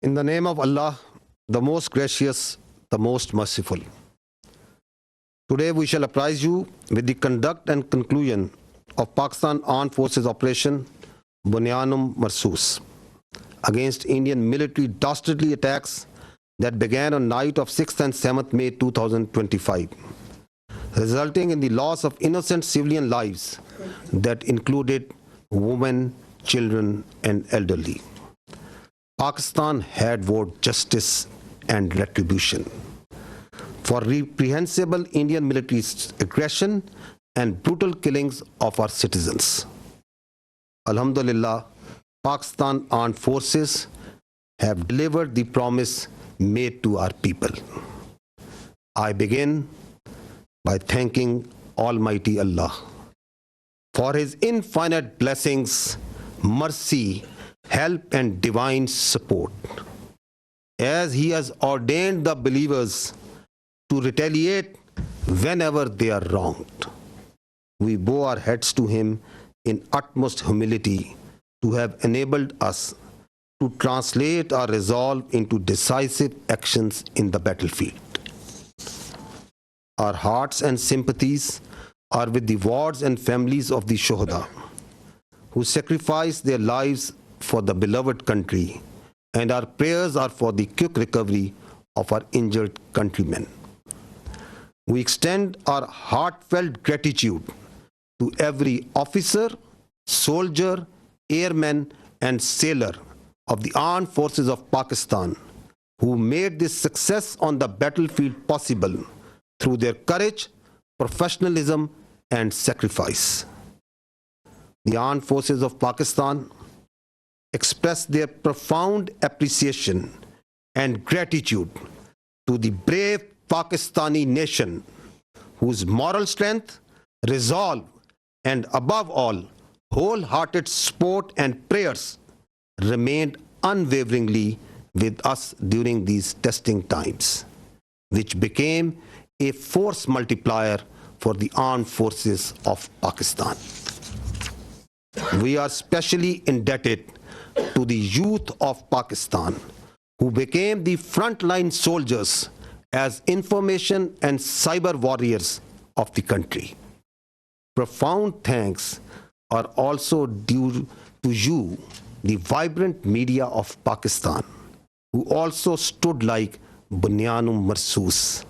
In the name of Allah, the most gracious, the most merciful. Today we shall apprise you with the conduct and conclusion of Pakistan Armed Forces Operation Bunyan Marsous against Indian military dastardly attacks that began on night of 6th and 7th May 2025, resulting in the loss of innocent civilian lives that included women, children and elderly. Pakistan had vowed justice and retribution for reprehensible Indian military aggression and brutal killings of our citizens. Alhamdulillah, Pakistan Armed Forces have delivered the promise made to our people. I begin by thanking Almighty Allah for His infinite blessings, mercy, help and divine support, as He has ordained the believers to retaliate whenever they are wronged. We bow our heads to Him in utmost humility to have enabled us to translate our resolve into decisive actions in the battlefield. Our hearts and sympathies are with the wards and families of the Shuhada who sacrificed their lives for the beloved country, and our prayers are for the quick recovery of our injured countrymen. We extend our heartfelt gratitude to every officer, soldier, airman and sailor of the Armed Forces of Pakistan who made this success on the battlefield possible through their courage, professionalism and sacrifice. The Armed Forces of Pakistan express their profound appreciation and gratitude to the brave Pakistani nation whose moral strength, resolve, and above all, wholehearted support and prayers remained unwaveringly with us during these testing times, which became a force multiplier for the Armed Forces of Pakistan. We are specially indebted to the youth of Pakistan who became the frontline soldiers as information and cyber warriors of the country. Profound thanks are also due to you, the vibrant media of Pakistan, who also stood like Bunyan Marsous,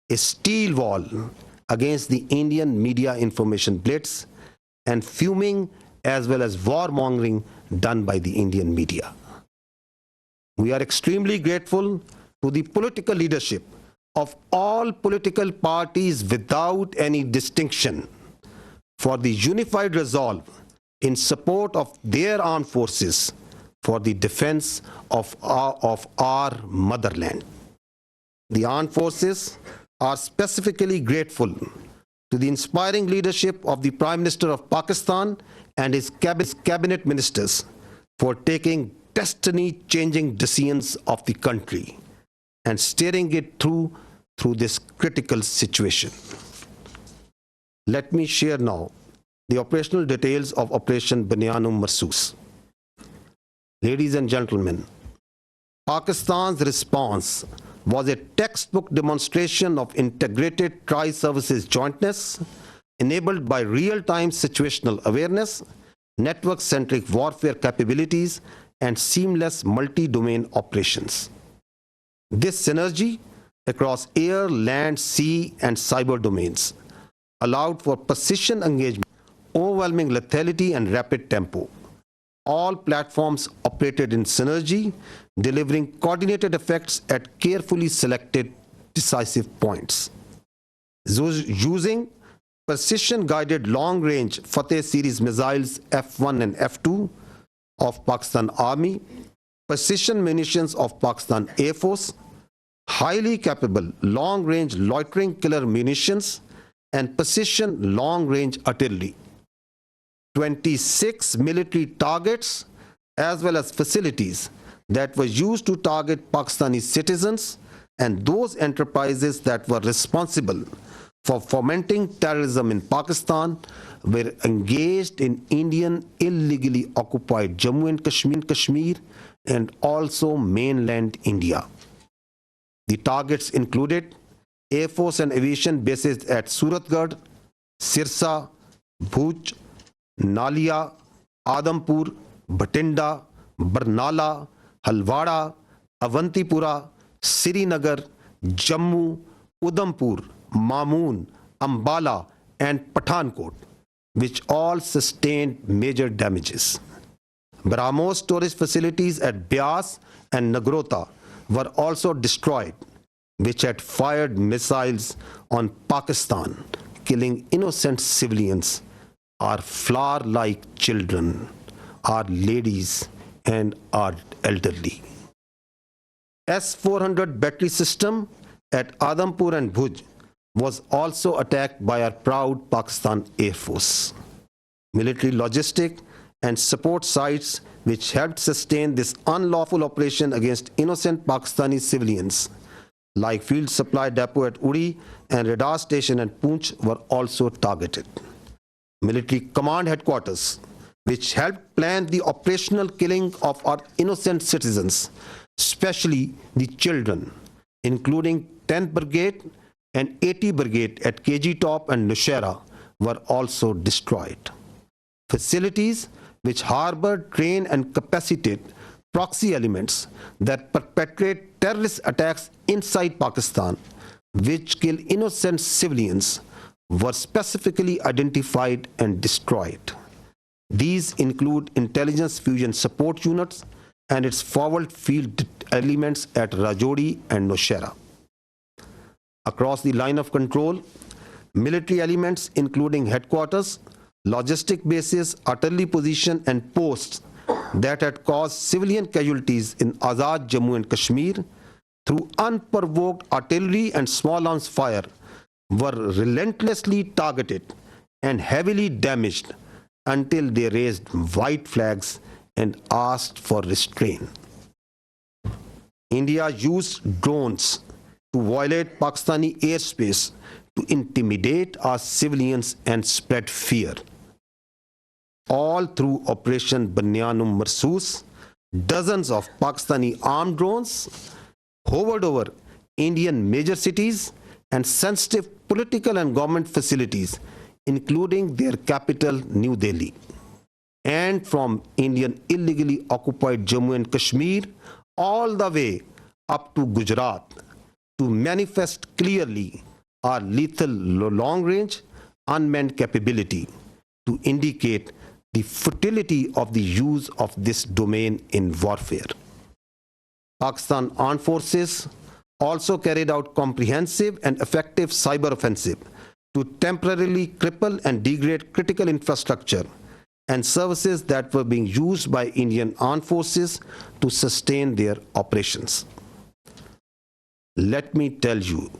a steel wall against the Indian media information blitz and fuming as well as warmongering done by the Indian media. We are extremely grateful to the political leadership of all political parties without any distinction for the unified resolve in support of their armed forces for the defense of our motherland. The armed forces are specifically grateful to the inspiring leadership of the Prime Minister of Pakistan and his cabinet ministers for taking destiny-changing decisions of the country and steering it through this critical situation. Let me share now the operational details of Operation Bunyan Marsous. Ladies and gentlemen, Pakistan's response was a textbook demonstration of integrated tri-services jointness enabled by real-time situational awareness, network-centric warfare capabilities, and seamless multi-domain operations. This synergy across air, land, sea, and cyber domains allowed for precision engagement, overwhelming lethality, and rapid tempo. All platforms operated in synergy, delivering coordinated effects at carefully selected decisive points. Using precision-guided long-range Fateh series missiles F-1 and F-2 of Pakistan Army, precision munitions of Pakistan Air Force, highly capable long-range loitering killer munitions, and precision long-range artillery. 26 military targets as well as facilities that were used to target Pakistani citizens and those enterprises that were responsible for fomenting terrorism in Pakistan were engaged in Indian illegally occupied Jammu and Kashmir and also mainland India. The targets included Air Force and aviation bases at Suratgarh, Sirsa, Bhuj, Nalia, Adampur, Bhatinda, Barnala, Halwara, Avantipura, Srinagar, Jammu, Udhampur, Mamoon, Ambala, and Pathankot, which all sustained major damages. BrahMos storage facilities at Beas and Nagrota were also destroyed, which had fired missiles on Pakistan, killing innocent civilians, our flower-like children, our ladies, and our elderly. S-400 battery system at Adampur and Bhuj was also attacked by our proud Pakistan Air Force. Military logistic and support sites which helped sustain this unlawful operation against innocent Pakistani civilians, like Field Supply Depot at Uri and Radar Station at Poonch, were also targeted. Military command headquarters, which helped plan the operational killing of our innocent citizens, especially the children, including 10th Brigade and 80 Brigade at KG Top and Nowshera, were also destroyed. Facilities which harbor, train, and capacitate proxy elements that perpetrate terrorist attacks inside Pakistan, which kill innocent civilians, were specifically identified and destroyed. These include intelligence fusion support units and its forward field elements at Rajouri and Nowshera. Across the line of control, military elements including headquarters, logistic bases, artillery position, and posts that had caused civilian casualties in Azad Jammu and Kashmir through unprovoked artillery and small arms fire were relentlessly targeted and heavily damaged until they raised white flags and asked for restraint. India used drones to violate Pakistani airspace to intimidate our civilians and spread fear. All through Operation Bunyan Marsous, dozens of Pakistani armed drones hovered over Indian major cities and sensitive political and government facilities, including their capital, New Delhi. And from Indian illegally occupied Jammu and Kashmir all the way up to Gujarat to manifest clearly our lethal long-range unmanned capability to indicate the futility of the use of this domain in warfare. Pakistan Armed Forces also carried out comprehensive and effective cyber offensive to temporarily cripple and degrade critical infrastructure and services that were being used by Indian armed forces to sustain their operations. Let me tell you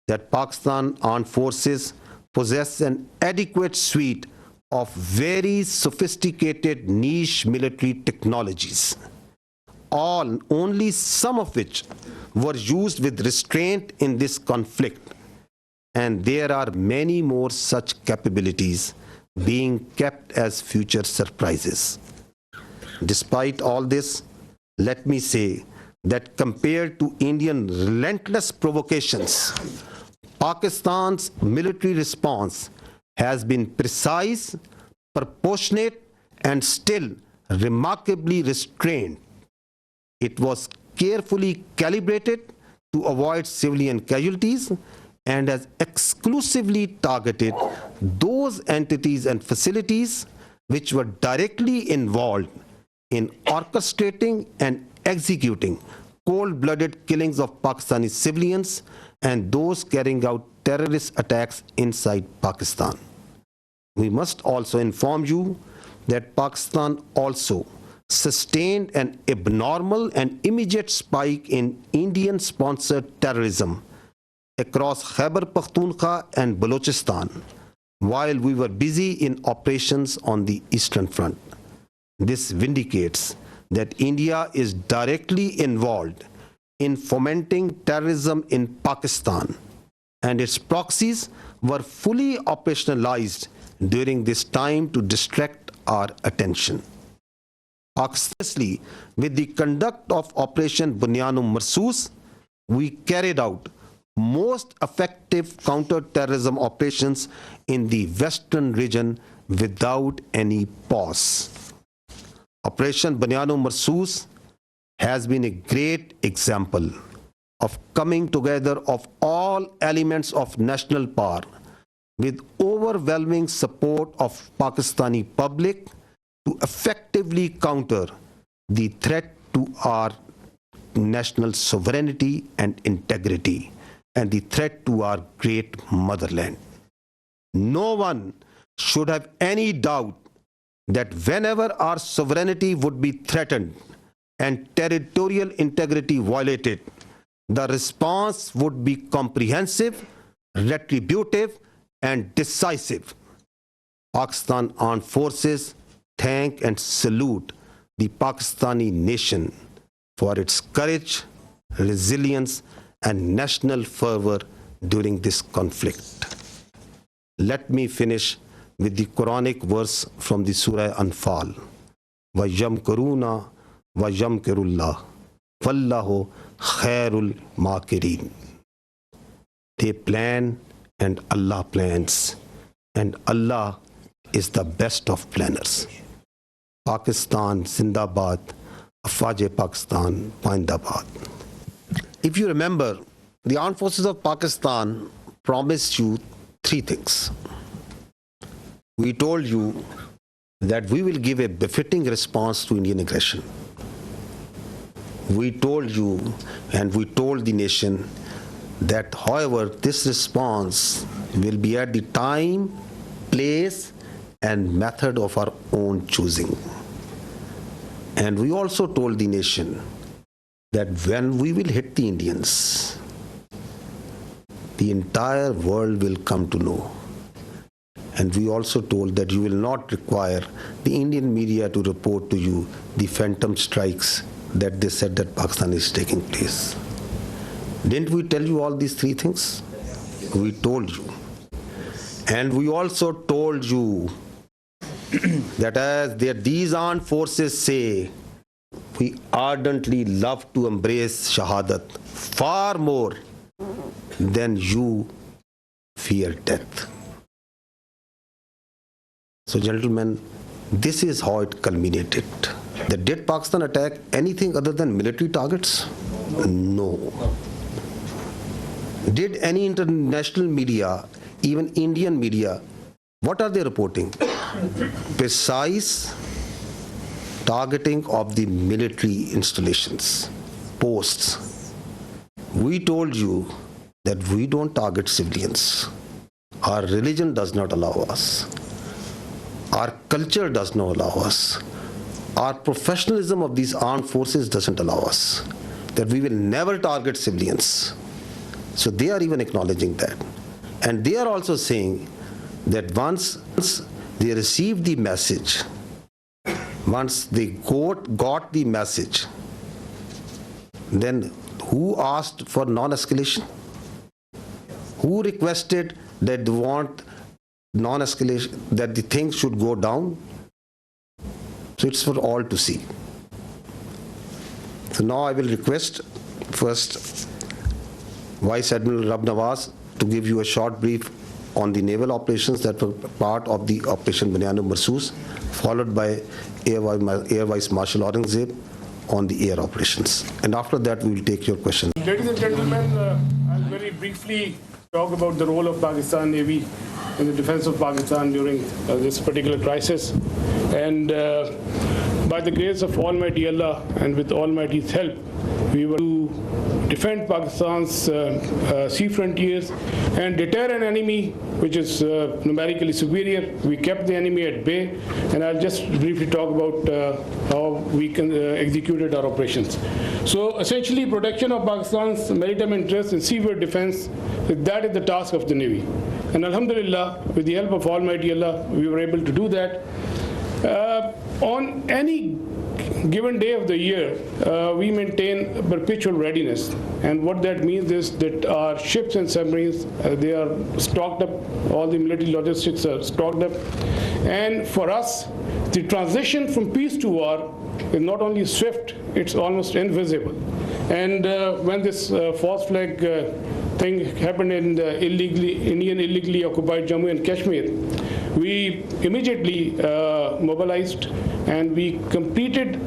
that Pakistan Armed Forces possess an adequate suite of very sophisticated niche military technologies, only some of which were used with restraint in this conflict, and there are many more such capabilities being kept as future surprises. Despite all this, let me say that compared to Indian relentless provocations, Pakistan's military response has been precise, proportionate, and still remarkably restrained. It was carefully calibrated to avoid civilian casualties and has exclusively targeted those entities and facilities which were directly involved in orchestrating and executing cold-blooded killings of Pakistani civilians and those carrying out terrorist attacks inside Pakistan. We must also inform you that Pakistan also sustained an abnormal and immediate spike in Indian-sponsored terrorism across Khyber Pakhtunkhwa and Balochistan while we were busy in operations on the Eastern Front. This vindicates that India is directly involved in fomenting terrorism in Pakistan, and its proxies were fully operationalized during this time to distract our attention. Especially with the conduct of Operation Bunyan Marsous, we carried out most effective counter-terrorism operations in the western region without any pause. Operation Bunyan Marsous has been a great example of coming together of all elements of national power with overwhelming support of Pakistani public to effectively counter the threat to our national sovereignty and integrity and the threat to our great motherland. No one should have any doubt that whenever our sovereignty would be threatened and territorial integrity violated, the response would be comprehensive, retributive, and decisive. Pakistan Armed Forces thank and salute the Pakistani nation for its courage, resilience, and national fervor during this conflict. Let me finish with the Quranic verse from the Surah Anfal. وَيَمْكُرُونَ وَيَمْكِرُ اللَّهُ وَاللَّهُ خَيْرُ الْمَاكِرِينَ. They plan and Allah plans, and Allah is the best of planners. Pakistan Zindabad, Afwaj Pakistan Pindabad. If you remember, the Armed Forces of Pakistan promised you three things. We told you that we will give a befitting response to Indian aggression. We told you and we told the nation that, however, this response will be at the time, place, and method of our own choosing. And we also told the nation that when we will hit the Indians, the entire world will come to know. And we also told that you will not require the Indian media to report to you the phantom strikes that they said that Pakistan is taking place. Didn't we tell you all these three things? We told you. And we also told you that as these armed forces say, we ardently love to embrace Shahadat far more than you fear death. So, gentlemen, this is how it culminated. Did Pakistan attack anything other than military targets? No. Did any international media, even Indian media, what are they reporting? Precise targeting of the military installations, posts. We told you that we don't target civilians. Our religion does not allow us. Our culture does not allow us. Our professionalism of these armed forces doesn't allow us. That we will never target civilians. So they are even acknowledging that. And they are also saying that once they received the message, once they got the message, then who asked for non-escalation? Who requested that they want non-escalation, that the things should go down? So it's for all to see. So now I will request first Vice Admiral Rab Nawaz to give you a short brief on the naval operations that were part of the Operation Bunyan Marsous, followed by Air Vice Marshal Aurangzeb on the air operations. And after that, we will take your questions. Ladies and gentlemen, I'll very briefly talk about the role of Pakistan Navy in the defense of Pakistan during this particular crisis. And by the grace of Almighty Allah and with Almighty's help, we were to defend Pakistan's sea frontiers and deter an enemy which is numerically superior. We kept the enemy at bay, and I'll just briefly talk about how we executed our operations. So essentially, protection of Pakistan's maritime interests and seaboard defense, that is the task of the Navy. And Alhamdulillah, with the help of Almighty Allah, we were able to do that. On any given day of the year, we maintain perpetual readiness. And what that means is that our ships and submarines, they are stocked up, all the military logistics are stocked up. And for us, the transition from peace to war is not only swift, it's almost invisible. And when this false flag thing happened in the Indian illegally occupied Jammu and Kashmir, we immediately mobilized and we completed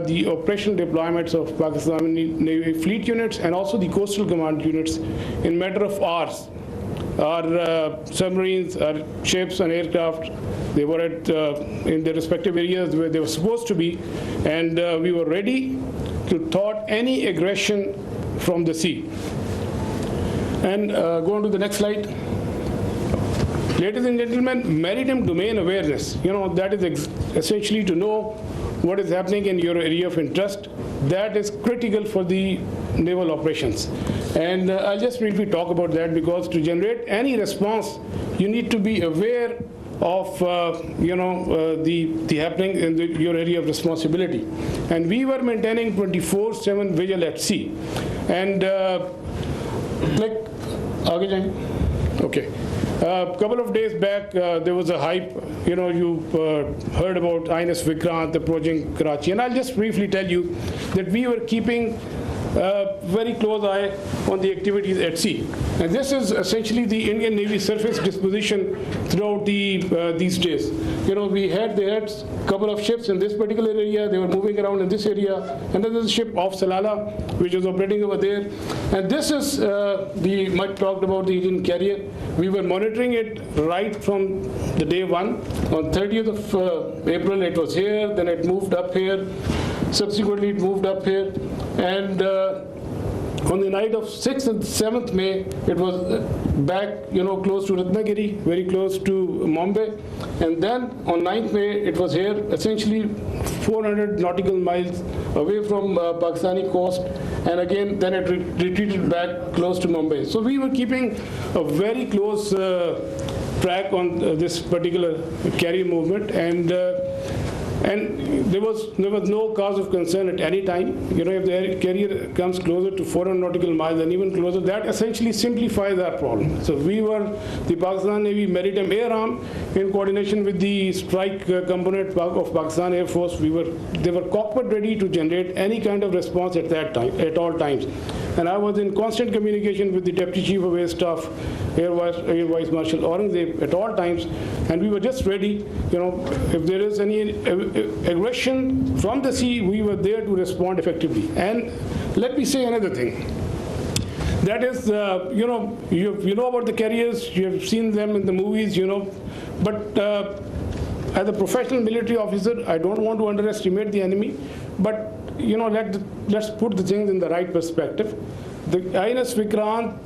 the operational deployments of Pakistani Navy fleet units and also the coastal command units in matter of hours. Our submarines, our ships and aircraft, they were in their respective areas where they were supposed to be, and we were ready to thwart any aggression from the sea. And go on to the next slide. Ladies and gentlemen, maritime domain awareness, that is essentially to know what is happening in your area of interest. That is critical for the naval operations. And I'll just briefly talk about that, because to generate any response, you need to be aware of the happening in your area of responsibility. And we were maintaining 24/7 vigil at sea. And okay. A couple of days back, there was a hype. You heard about INS Vikrant approaching Karachi, and I'll just briefly tell you that we were keeping a very close eye on the activities at sea. And this is essentially the Indian Navy surface disposition throughout these days. They had a couple of ships in this particular area. They were moving around in this area. Another ship off Salalah, which was operating over there. And this is the much talked about the Indian carrier. We were monitoring it right from the day one. On 30th of April, it was here. Then it moved up here. Subsequently, it moved up here. And on the night of 6th and 7th May, it was back, close to Ratnagiri, very close to Mumbai. And then on 9th May, it was here, essentially 400 nautical miles away from Pakistani coast. And again, then it retreated back close to Mumbai. So we were keeping a very close track on this particular carrier movement. And there was no cause of concern at any time. If the carrier comes closer to 400 nautical miles and even closer, that essentially simplifies our problem. So we were the Pakistan Navy Maritime Air Arm in coordination with the strike component of Pakistan Air Force. They were cockpit ready to generate any kind of response at that time, at all times. And I was in constant communication with the Deputy Chief of Air Staff, Air Vice Marshal Aurangzeb at all times, and we were just ready. If there is any aggression from the sea, we were there to respond effectively. And let me say another thing. That is, you know about the carriers, you have seen them in the movies, but as a professional military officer, I don't want to underestimate the enemy, but let's put the things in the right perspective. The INS Vikrant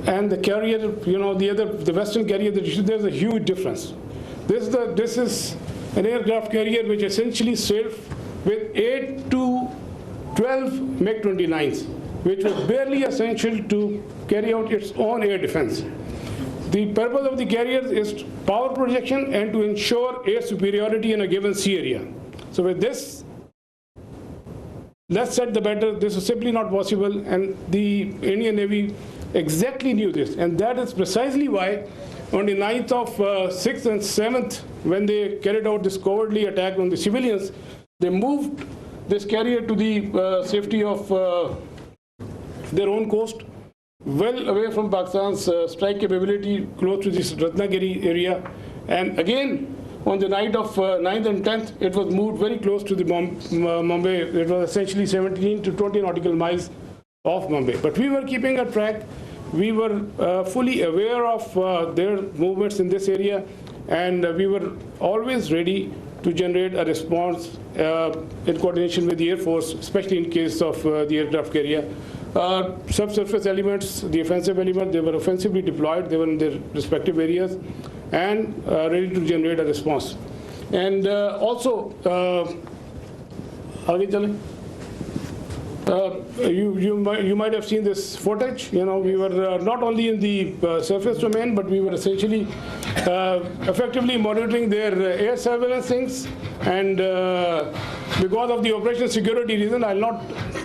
and the carrier, the Western carrier, there's a huge difference. This is an aircraft carrier which essentially sailed with 8 to 12 MiG-29s, which was barely essential to carry out its own air defense. The purpose of the carrier is power projection and to ensure air superiority in a given sea area. So with this, less said the better. This is simply not possible, and the Indian Navy exactly knew this, and that is precisely why on the 9th of 6th and 7th, when they carried out this cowardly attack on the civilians, they moved this carrier to the safety of their own coast, well away from Pakistan's strike capability, close to this Ratnagiri area. And again, on the night of 9th and 10th, it was moved very close to the Mumbai. It was essentially 17 to 20 nautical miles off Mumbai. But we were keeping a track. We were fully aware of their movements in this area, and we were always ready to generate a response in coordination with the Air Force, especially in case of the aircraft carrier. Subsurface elements, the offensive element, they were offensively deployed. They were in their respective areas and ready to generate a response. And also, you might have seen this footage. We were not only in the surface domain, but we were essentially effectively monitoring their air surveillance things. And because of the operational security reason, I'll not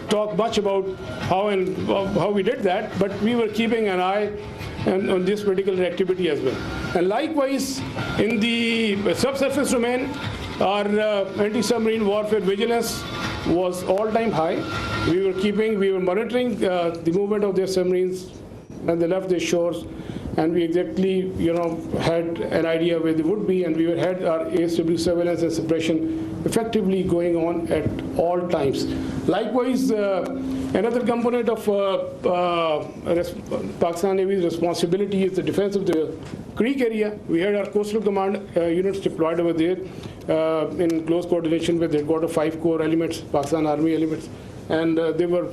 talk much about how we did that, but we were keeping an eye on this particular activity as well. And likewise, in the subsurface domain, Our anti-submarine warfare vigilance was all-time high. We were monitoring the movement of their submarines when they left their shores, and we exactly, had an idea where they would be, and we had our ASW surveillance and suppression effectively going on at all times. Likewise, another component of Pakistan Navy's responsibility is the defense of the Creek area. We had our coastal command units deployed over there in close coordination with headquarters 5 core elements, Pakistan Army elements, and they were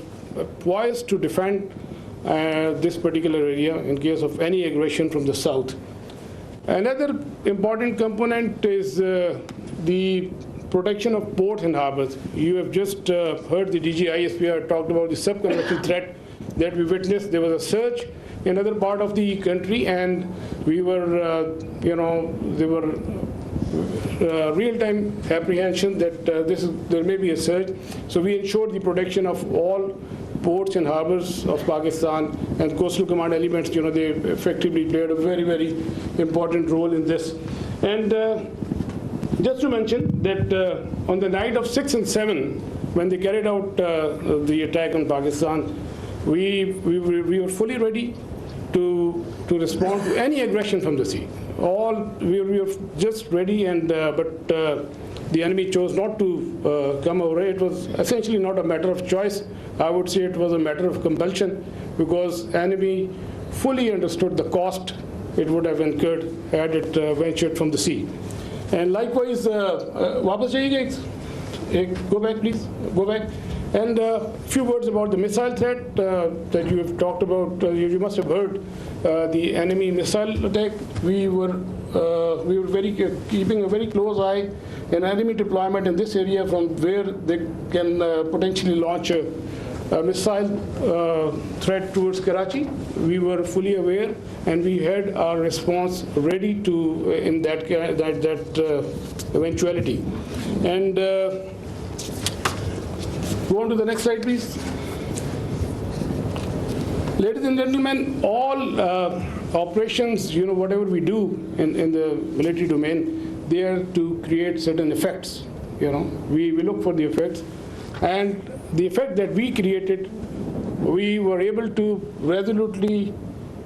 poised to defend this particular area in case of any aggression from the south. Another important component is the protection of ports and harbors. You have just heard the DG ISPR talked about the subconventional threat that we witnessed. There was a surge in another part of the country, and we were, there were real-time apprehension that there may be a surge. So we ensured the protection of all ports and harbors of Pakistan, and coastal command elements, they effectively played a very, very important role in this. And just to mention that on the night of 6 and 7, when they carried out the attack on Pakistan, we were fully ready to respond to any aggression from the sea. We were just ready, and but the enemy chose not to come over. It was essentially not a matter of choice. I would say it was a matter of compulsion, because enemy fully understood the cost it would have incurred had it ventured from the sea. And likewise, वापस जाइएगा, go back please, go back. And a few words about the missile threat that you have talked about. You must have heard the enemy missile attack. We were keeping a very close eye in enemy deployment in this area, from where they can potentially launch a missile threat towards Karachi. We were fully aware, and we had our response ready to in that eventuality. And go on to the next slide, please. Ladies and gentlemen, all operations, whatever we do in the military domain, they are to create certain effects. We look for the effects, and the effect that we created, we were able to resolutely,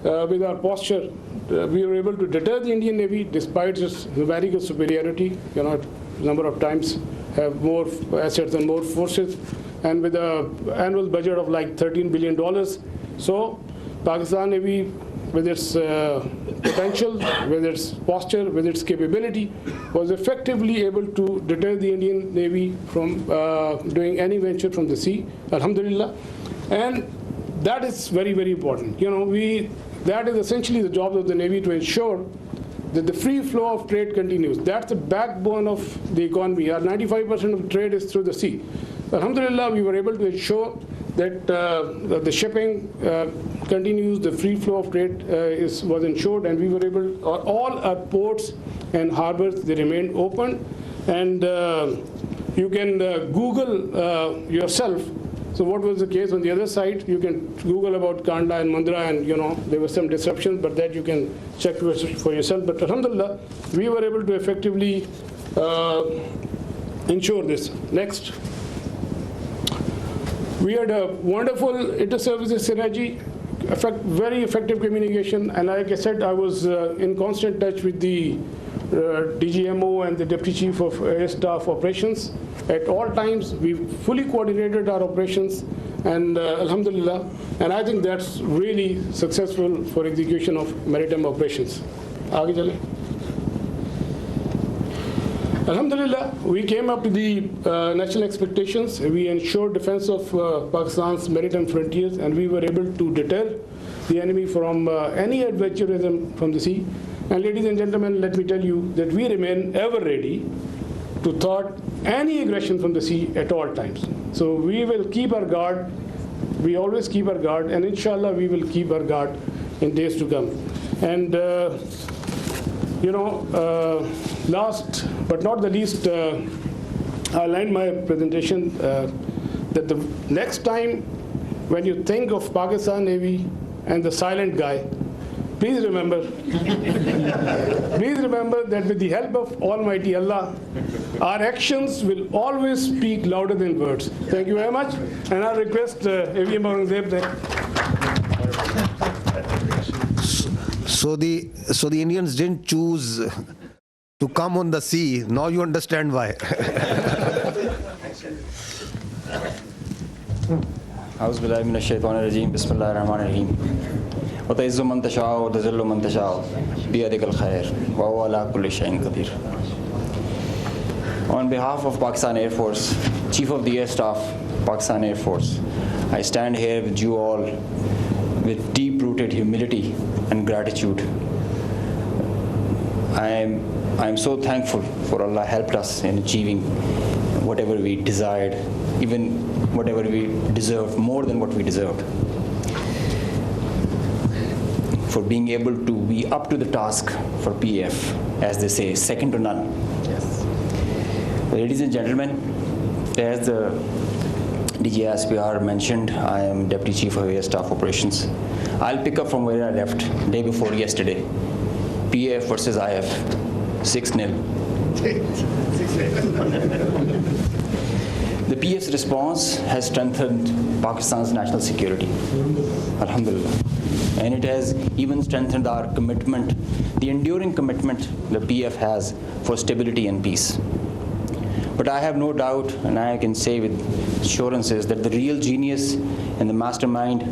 with our posture, we were able to deter the Indian Navy despite its numerical superiority. A number of times have more assets and more forces, and with an annual budget of like $13 billion. So Pakistan Navy, with its potential, with its posture, with its capability, was effectively able to deter the Indian Navy from doing any venture from the sea, alhamdulillah. And that is very, very important. That is essentially the job of the Navy, to ensure that the free flow of trade continues. That's the backbone of the economy. Our 95% of trade is through the sea. Alhamdulillah, we were able to ensure that the shipping continues, the free flow of trade was ensured, and we were able, all our ports and harbors, they remained open. And you can Google yourself. So what was the case on the other side? You can Google about Kandla and Mundra, and there were some disruptions, but that you can check for yourself. But alhamdulillah, we were able to effectively ensure this. Next. We had a wonderful inter-services synergy, very effective communication, and like I said, I was in constant touch with the DGMO and the Deputy Chief of Air Staff Operations. At all times, we fully coordinated our operations, and alhamdulillah, and I think that's really successful for execution of maritime operations. Aage chale. Alhamdulillah, we came up to the national expectations. We ensured defense of Pakistan's maritime frontiers, and we were able to deter the enemy from any adventurism from the sea. And ladies and gentlemen, let me tell you that we remain ever ready to thwart any aggression from the sea at all times. So we will keep our guard. We always keep our guard, and inshallah we will keep our guard in days to come. And last but not the least, I'll end my presentation that the next time when you think of Pakistan Navy and the silent guy, please remember that with the help of Almighty Allah, our actions will always speak louder than words. Thank you very much. And I request AVM Aurangzeb that. So the Indians didn't choose to come on the sea. Now you understand why. أعوذ بالله من الشيطان الرجيم بسم الله الرحمن الرحيم وتعز من تشاء وتذل من تشاء بيدك الخير وهو على كل شيء قدير. On behalf of Pakistan Air Force, Chief of the Air Staff, Pakistan Air Force, I stand here with you all with deep-rooted humility and gratitude. I am so thankful for Allah helped us in achieving whatever we desired, even whatever we deserved, more than what we deserved. For being able to be up to the task for PF, as they say, second to none. Yes. Ladies and gentlemen, as the DG ISPR mentioned, I am Deputy Chief of Air Staff Operations. I'll pick up from where I left day before yesterday. PF versus IF, 6-0. The PF's response has strengthened Pakistan's national security. Alhamdulillah. And it has even strengthened our commitment, the enduring commitment the PF has for stability and peace. But I have no doubt, and I can say with assurances, that the real genius and the mastermind,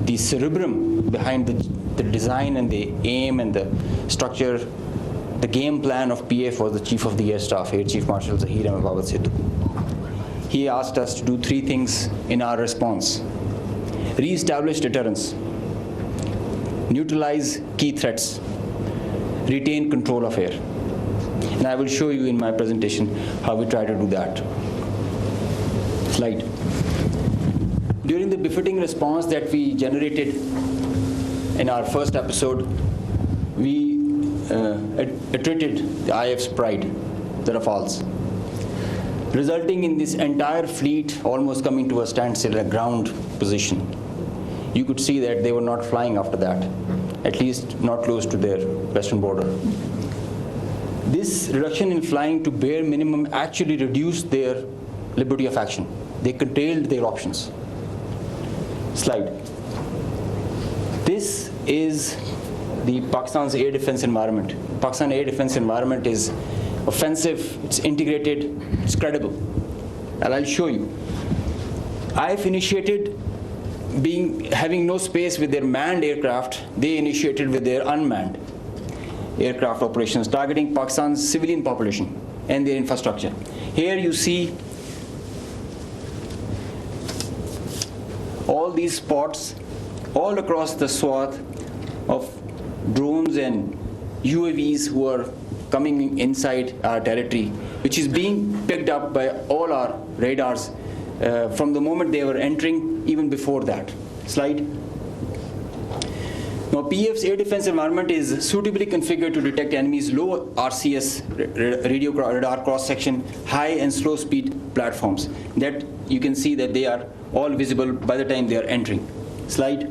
the cerebrum behind the design and the aim and the structure, the game plan of PF was the Chief of the Air Staff, Air Chief Marshal Zahir Ahmed Babad Sidhu. He asked us to do 3 things in our response: re-establish deterrence, neutralize key threats, retain control of air. And I will show you in my presentation how we try to do that. Slide. During the befitting response that we generated in our first episode, we attrited the IF's pride, the Rafales, resulting in this entire fleet almost coming to a standstill, a ground position. You could see that they were not flying after that, at least not close to their western border. This reduction in flying to bare minimum actually reduced their liberty of action. They curtailed their options. Slide. This is the Pakistan's air defense environment. Pakistan air defense environment is offensive, it's integrated, it's credible. And I'll show you. IF initiated having no space with their manned aircraft. They initiated with their unmanned aircraft operations, targeting Pakistan's civilian population and their infrastructure. Here you see all these spots all across the swath of drones and UAVs who are coming inside our territory, which is being picked up by all our radars from the moment they were entering, even before that. Slide. Now, PF's air defense environment is suitably configured to detect enemies' low RCS radar cross-section, high and slow speed platforms. That you can see that they are all visible by the time they are entering. Slide.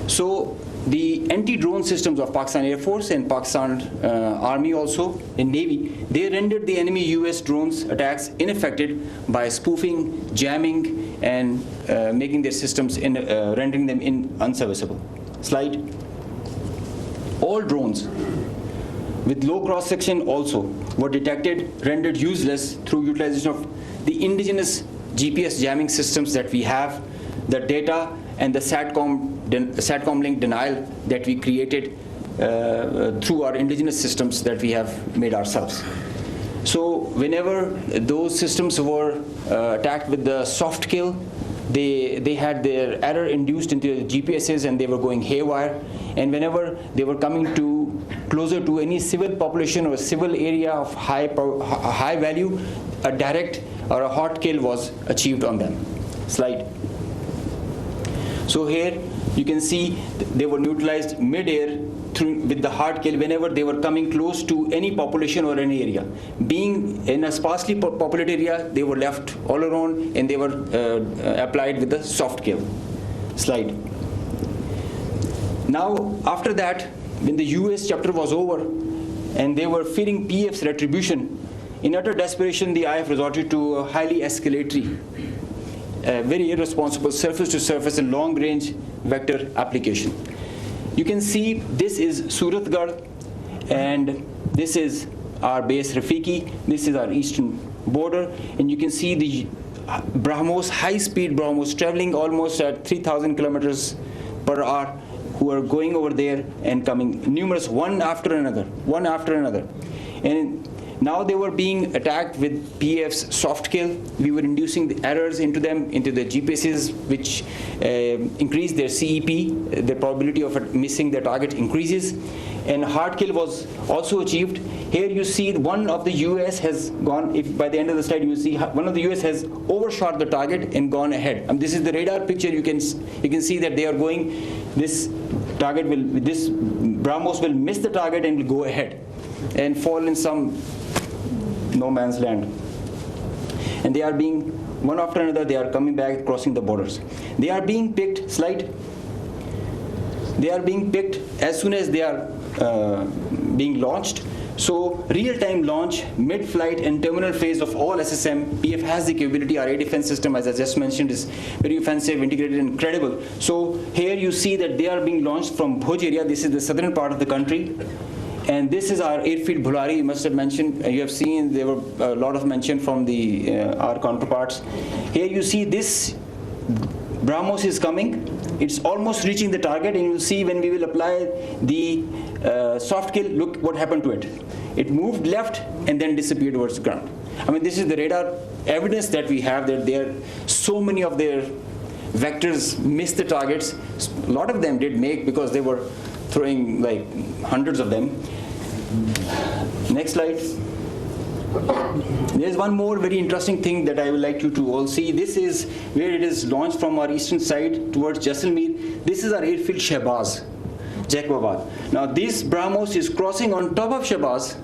So the anti-drone systems of Pakistan Air Force and Pakistan Army also, and Navy, they rendered the enemy US drones attacks ineffective by spoofing, jamming, and making their systems, rendering them unserviceable. Slide. All drones with low cross-section also were detected, rendered useless through utilization of the indigenous GPS jamming systems that we have, the data and the SATCOM link denial that we created through our indigenous systems that we have made ourselves. So whenever those systems were attacked with the soft kill, they had their error induced into the GPSs and they were going haywire. And whenever they were coming closer to any civil population or civil area of high value, a direct or a hot kill was achieved on them. Slide. So here you can see they were neutralized mid-air with the hard kill whenever they were coming close to any population or any area. Being in a sparsely populated area, they were left all alone and they were applied with the soft kill. Slide. Now, after that, when the US chapter was over and they were fearing PF's retribution, in utter desperation, the IF resorted to a highly escalatory, very irresponsible surface-to-surface and long-range vector application. You can see this is Suratgarh, and this is our base Rafiki, this is our eastern border, and you can see the BrahMos, high-speed BrahMos, traveling almost at 3,000 kilometers per hour, who are going over there and coming, numerous, one after another. And now they were being attacked with PF's soft kill. We were inducing the errors into them, into the GPSs, which increased their CEP. The probability of missing the target increases. And hard kill was also achieved. Here you see one of the US has gone, if by the end of the slide you see one of the US has overshot the target and gone ahead. And this is the radar picture. You can see that they are going, this BrahMos will miss the target and will go ahead and fall in some no man's land. And they are being, one after another, they are coming back, crossing the borders. They are being picked, they are being picked as soon as they are being launched. So real-time launch, mid-flight and terminal phase of all SSM, PF has the capability. Our air defense system, as I just mentioned, is very offensive, integrated and credible. So here you see that they are being launched from Bhuj area. This is the southern part of the country. And this is our airfield Bhulari. You must have mentioned, you have seen there were a lot of mention from the our counterparts. Here you see this BrahMos is coming. It's almost reaching the target, and you'll see when we will apply the soft kill, look what happened to it. It moved left and then disappeared towards the ground. I mean, this is the radar evidence that we have, that there so many of their vectors missed the targets. A lot of them did make, because they were throwing like hundreds of them. Next slide. There's one more very interesting thing that I would like you to all see. This is where it is launched from our eastern side towards Jaisalmer. This is our airfield Shahbaz, Jacobabad. Now this BrahMos is crossing on top of Shahbaz,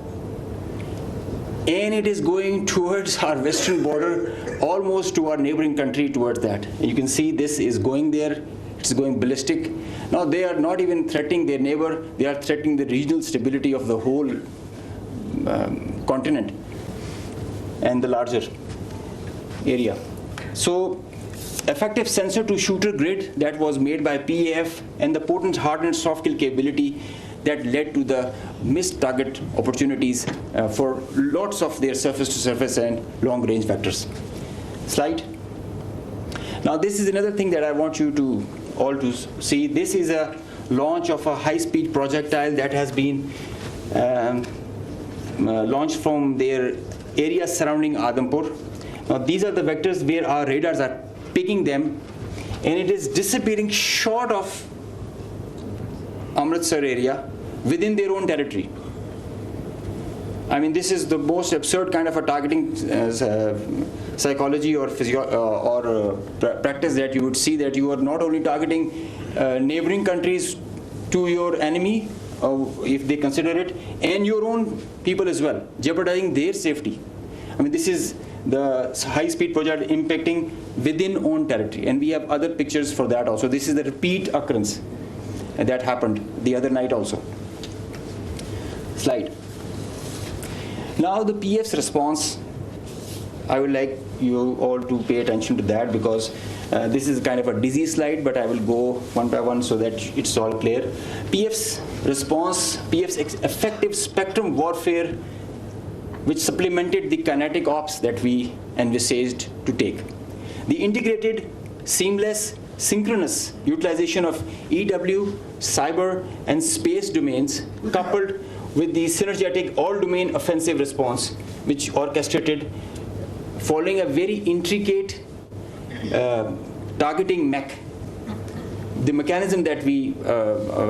and it is going towards our western border, almost to our neighboring country, towards that. And you can see this is going there. It's going ballistic. Now they are not even threatening their neighbor, they are threatening the regional stability of the whole continent and the larger area. So effective sensor to shooter grid that was made by PAF, and the potent hardened soft kill capability that led to the missed target opportunities for lots of their surface to surface and long range vectors. Slide. Now this is another thing that I want you to all to see. This is a launch of a high-speed projectile that has been launched from their area surrounding Adampur. Now these are the vectors where our radars are picking them, and it is disappearing short of Amritsar area within their own territory. I mean, this is the most absurd kind of a targeting psychology or practice that you would see, that you are not only targeting neighboring countries to your enemy, if they consider it, and your own people as well, jeopardizing their safety. I mean, this is the high-speed project impacting within own territory, and we have other pictures for that also. This is the repeat occurrence that happened the other night also. Slide. Now the PF's response, I would like you all to pay attention to that, because this is kind of a dizzy slide, but I will go one by one so that it's all clear. PF's response, PF's effective spectrum warfare, which supplemented the kinetic ops that we envisaged to take. The integrated, seamless, synchronous utilization of EW, cyber, and space domains, coupled with the synergetic all-domain offensive response, which orchestrated following a very intricate targeting mech, the mechanism that we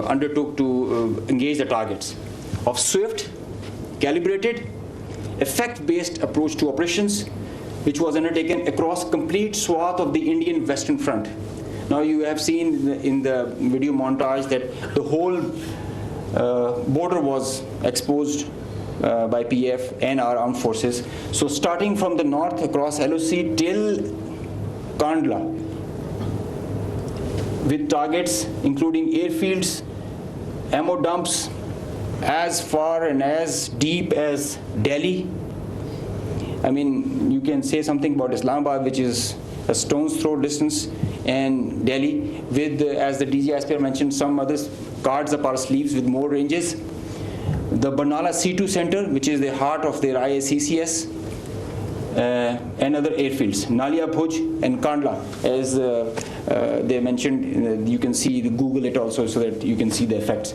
undertook to engage the targets, of swift, calibrated, effect-based approach to operations, which was undertaken across complete swath of the Indian Western Front. Now you have seen in the video montage that the whole border was exposed by PF and our armed forces. So starting from the north across LOC till Kandla, with targets including airfields, ammo dumps as far and as deep as Delhi. I mean, you can say something about Islamabad, which is a stone's throw distance, and Delhi with, as the DG ISPR mentioned, some other cards up our sleeves with more ranges. The Barnala C2 Center, which is the heart of their IACCS, and other airfields, Nalia Bhuj and Kandla, as they mentioned. You can see, Google it also so that you can see the effects.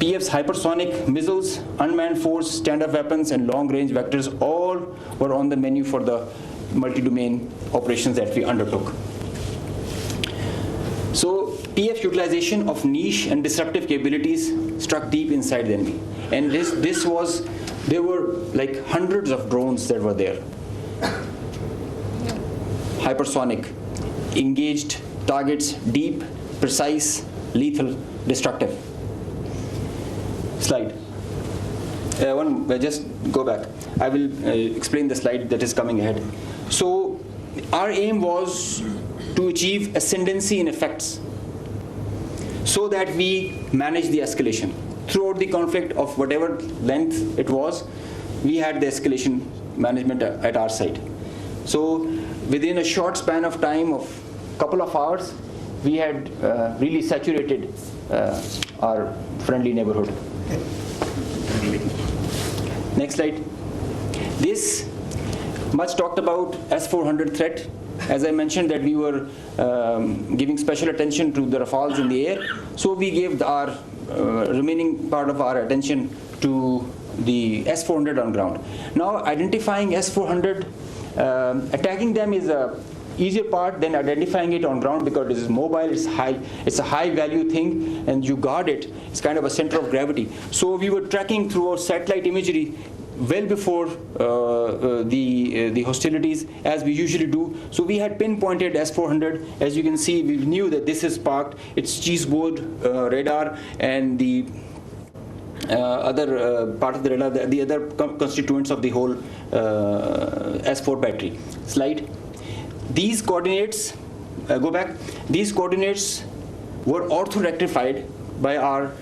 PF's hypersonic missiles, unmanned force, standard weapons, and long-range vectors all were on the menu for the multi-domain operations that we undertook. So PF utilization of niche and disruptive capabilities struck deep inside the enemy. And there were like hundreds of drones that were there. Hypersonic, engaged targets, deep, precise, lethal, destructive. Slide. Just go back. I will explain the slide that is coming ahead. So our aim was to achieve ascendancy in effects so that we manage the escalation. Throughout the conflict of whatever length it was, we had the escalation management at our side. So within a short span of time of a couple of hours, we had really saturated our friendly neighborhood. Next slide. This much talked about S-400 threat. As I mentioned that we were giving special attention to the Rafales in the air, so we gave our remaining part of our attention to the S-400 on ground. Now identifying S-400, attacking them is a easier part than identifying it on ground because it is mobile, it's a high value thing, and you guard it. It's kind of a center of gravity. So we were tracking through our satellite imagery well before the hostilities, as we usually do. So we had pinpointed S-400. As you can see, we knew that this is parked. It's cheeseboard radar and the other part of the radar, the other constituents of the whole S4 battery. Slide. These coordinates, go back, these coordinates were ortho-rectified by our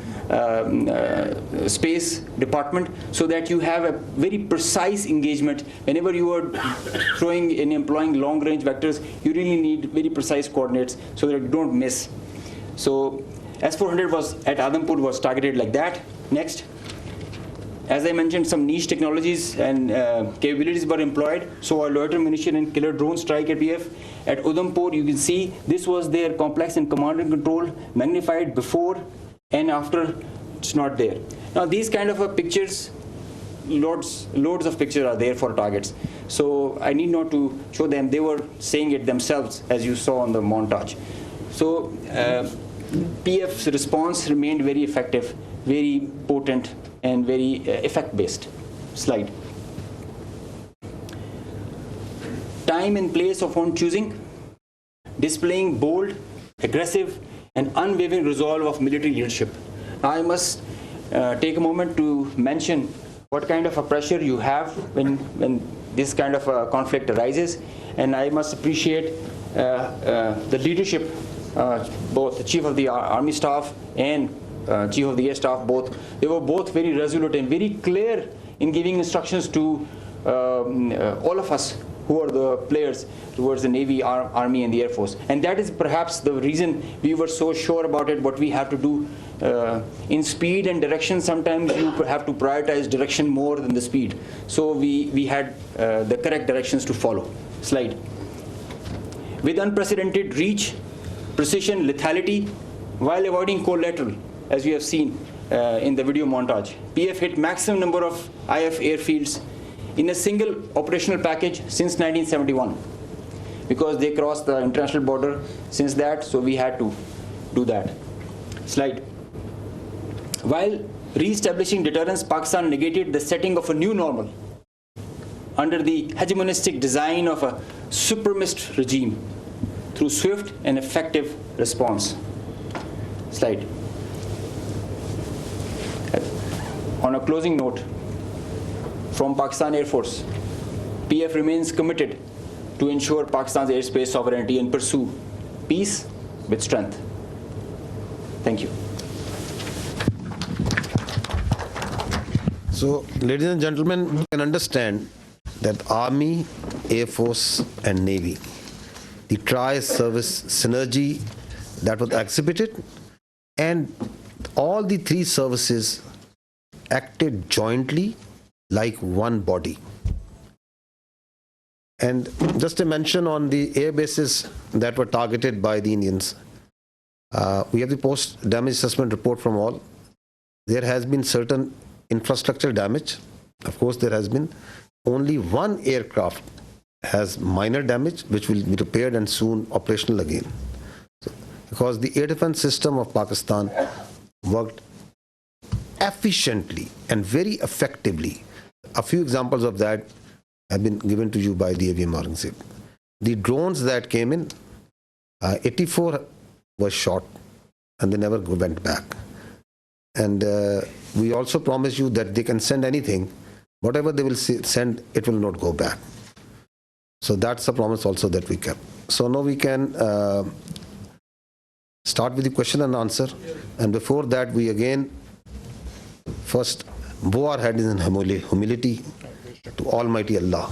space department so that you have a very precise engagement. Whenever you are throwing and employing long-range vectors, you really need very precise coordinates so that you don't miss. So S-400 was at Adhampur was targeted like that. Next. As I mentioned, some niche technologies and capabilities were employed. So our loiter munition and killer drone strike at PF. At Udhampur, you can see this was their complex and command and control, magnified before and after. It's not there. Now these kind of pictures, loads of pictures are there for targets. So I need not to show them. They were saying it themselves, as you saw on the montage. So PF's response remained very effective, very potent, and very effect-based. Slide. Time and place of own choosing, displaying bold, aggressive, and unwavering resolve of military leadership. Now I must take a moment to mention what kind of a pressure you have when this kind of a conflict arises, and I must appreciate the leadership, both the Chief of the Army Staff and Chief of the Air Staff, they were both very resolute and very clear in giving instructions to all of us who are the players towards the Navy, Army, and the Air Force. And that is perhaps the reason we were so sure about it, what we have to do. In speed and direction, sometimes you have to prioritize direction more than the speed. So we had the correct directions to follow. Slide. With unprecedented reach, precision, lethality, while avoiding collateral, as we have seen in the video montage. PF hit maximum number of IF airfields in a single operational package since 1971, because they crossed the international border since that, so we had to do that. Slide. While re-establishing deterrence, Pakistan negated the setting of a new normal under the hegemonistic design of a supremacist regime through swift and effective response. Slide. On a closing note, from Pakistan Air Force, PF remains committed to ensure Pakistan's airspace sovereignty and pursue peace with strength. Thank you. So, ladies and gentlemen, you can understand that Army, Air Force, and Navy, the tri-service synergy that was exhibited, and all the three services acted jointly like one body. And just a mention on the air bases that were targeted by the Indians. We have the post-damage assessment report from all. There has been certain infrastructure damage. Of course, there has been. Only one aircraft has minor damage, which will be repaired and soon operational again. So, because the air defense system of Pakistan worked efficiently and very effectively. A few examples of that have been given to you by the AVM Aurangzeb. The drones that came in, 84 were shot and they never went back. And we also promise you that they can send anything. Whatever they will send, it will not go back. So that's a promise also that we kept. So now we can start with the question and answer. And before that, we again first bow our heads in humility to Almighty Allah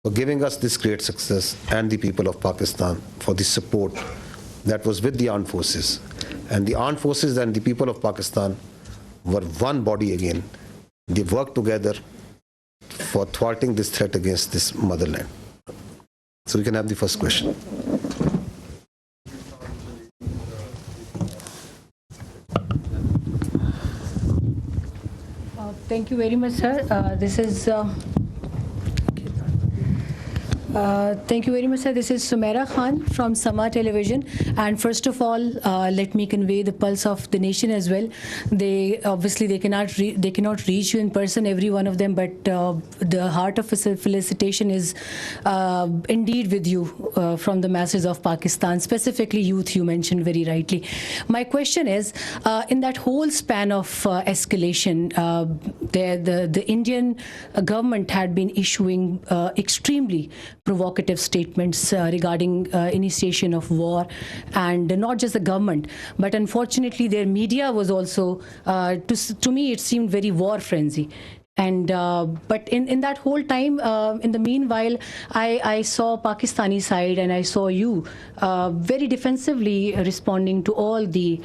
for giving us this great success, and the people of Pakistan for the support that was with the armed forces. And the armed forces and the people of Pakistan were one body again. They worked together for thwarting this threat against this motherland. So we can have the first question. Thank you very much, sir. Thank you very much, sir. This is Sumaira Khan from Sama Television. And first of all, let me convey the pulse of the nation as well. They cannot reach you in person, every one of them, but the heart of felicitation is indeed with you from the masses of Pakistan, specifically youth, you mentioned very rightly. My question is, in that whole span of escalation, the Indian government had been issuing extremely provocative statements regarding initiation of war, and not just the government, but unfortunately their media was also, to me it seemed very war frenzy. And but in that whole time, in the meanwhile, I saw Pakistani side and I saw you very defensively responding to all the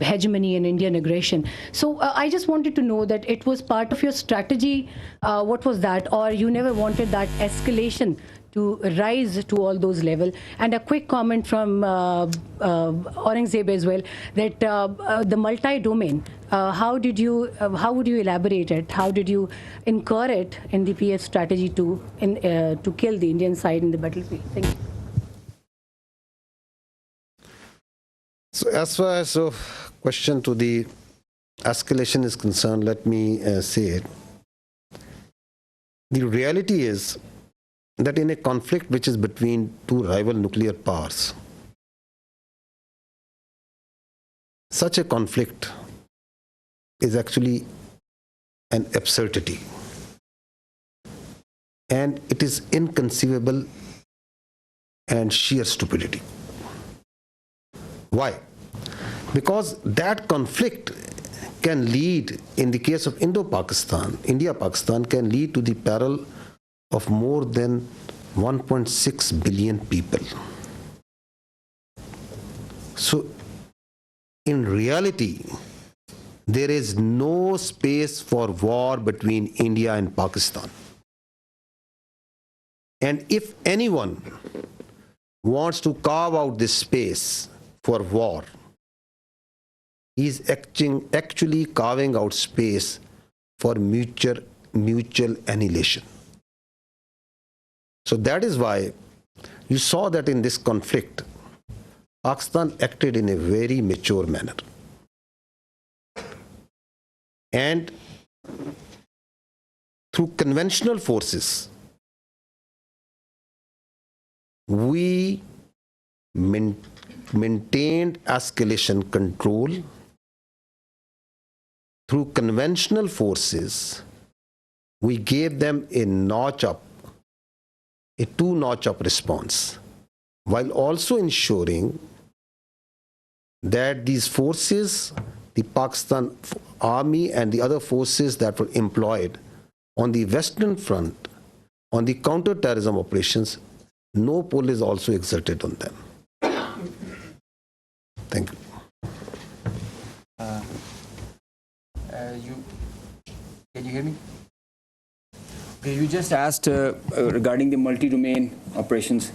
hegemony and Indian aggression. So I just wanted to know that it was part of your strategy. What was that? Or you never wanted that escalation to rise to all those levels? And a quick comment from Aurangzeb as well, that the multi-domain, how would you elaborate it? How did you incur it in the PS strategy to kill the Indian side in the battlefield? Thank you. So as far as question to the escalation is concerned, let me say it. The reality is that in a conflict which is between two rival nuclear powers, such a conflict is actually an absurdity. And it is inconceivable and sheer stupidity. Why? Because that conflict can lead, in the case of Indo-Pakistan, India-Pakistan, can lead to the peril of more than 1.6 billion people. So, in reality, there is no space for war between India and Pakistan. And if anyone wants to carve out this space for war, he is actually carving out space for mutual annihilation. So that is why you saw that in this conflict, Pakistan acted in a very mature manner. And through conventional forces, we maintained escalation control. Through conventional forces, we gave them a two-notch up response, while also ensuring that these forces, the Pakistan army and the other forces that were employed on the Western Front on the counter-terrorism operations, no pull is also exerted on them. Thank you. Can you hear me? Okay, you just asked regarding the multi-domain operations.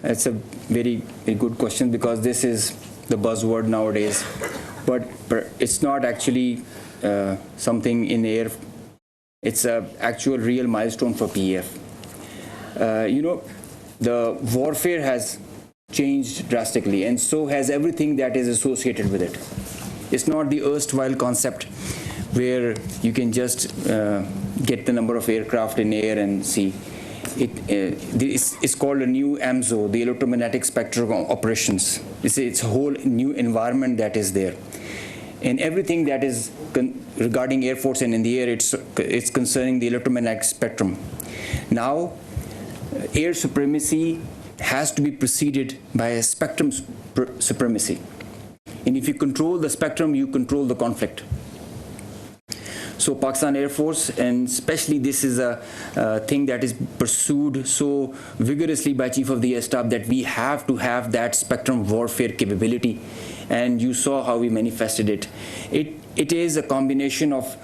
It's a very, very good question because this is the buzzword nowadays. But it's not actually something in air. It's an actual real milestone for PEF. The warfare has changed drastically, and so has everything that is associated with it. It's not the erstwhile concept where you can just get the number of aircraft in air and see. It's called a new AMSO, the electromagnetic spectrum operations. It's a whole new environment that is there. And everything that is regarding Air Force and in the air, it's concerning the electromagnetic spectrum. Now, air supremacy has to be preceded by a spectrum supremacy. And if you control the spectrum, you control the conflict. So Pakistan Air Force, and especially this is a thing that is pursued so vigorously by Chief of the Air Staff, that we have to have that spectrum warfare capability. And you saw how we manifested it. It is a combination of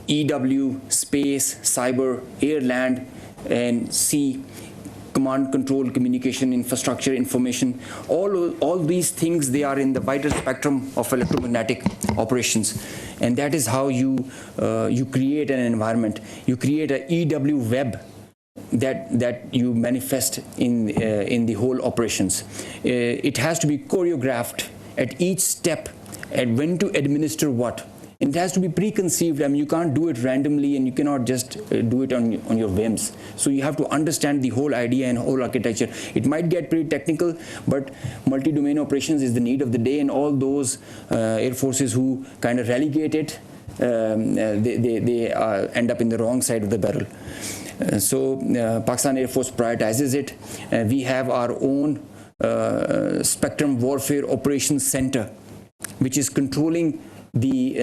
EW, space, cyber, air, land, and sea, command, control, communication, infrastructure, information. All these things, they are in the wider spectrum of electromagnetic operations. And that is how you create an environment. You create an EW web that you manifest in the whole operations. It has to be choreographed at each step, and when to administer what. It has to be preconceived. I mean, you can't do it randomly, and you cannot just do it on your whims. So you have to understand the whole idea and whole architecture. It might get pretty technical, but multi-domain operations is the need of the day, and all those air forces who kind of relegate it, they end up in the wrong side of the barrel. So Pakistan Air Force prioritizes it. We have our own Spectrum Warfare Operations Center, which is controlling the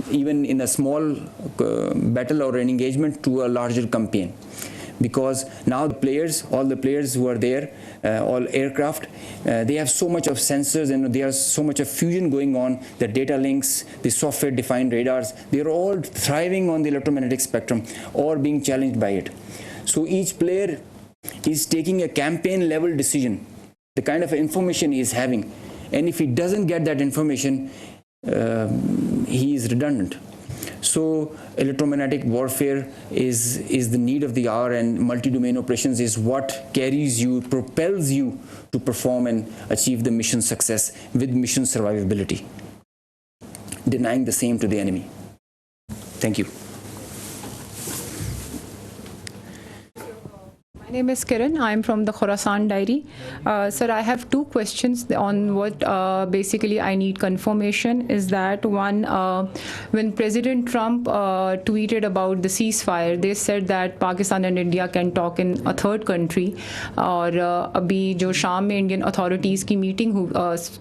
even in a small battle or an engagement to a larger campaign. Because now all the players who are there, all aircraft, they have so much of sensors and there is so much of fusion going on, the data links, the software-defined radars, they're all thriving on the electromagnetic spectrum or being challenged by it. So each player is taking a campaign-level decision, the kind of information he is having. And if he doesn't get that information, he is redundant. So electromagnetic warfare is the need of the hour, and multi-domain operations is what carries you, propels you to perform and achieve the mission success with mission survivability, denying the same to the enemy. Thank you. My name is Kiran. I'm from the Khorasan Diary. Sir, I have two questions on what basically I need confirmation. Is that one, when President Trump tweeted about the ceasefire, they said that Pakistan and India can talk in a third country. और अभी जो शाम में Indian authorities की meeting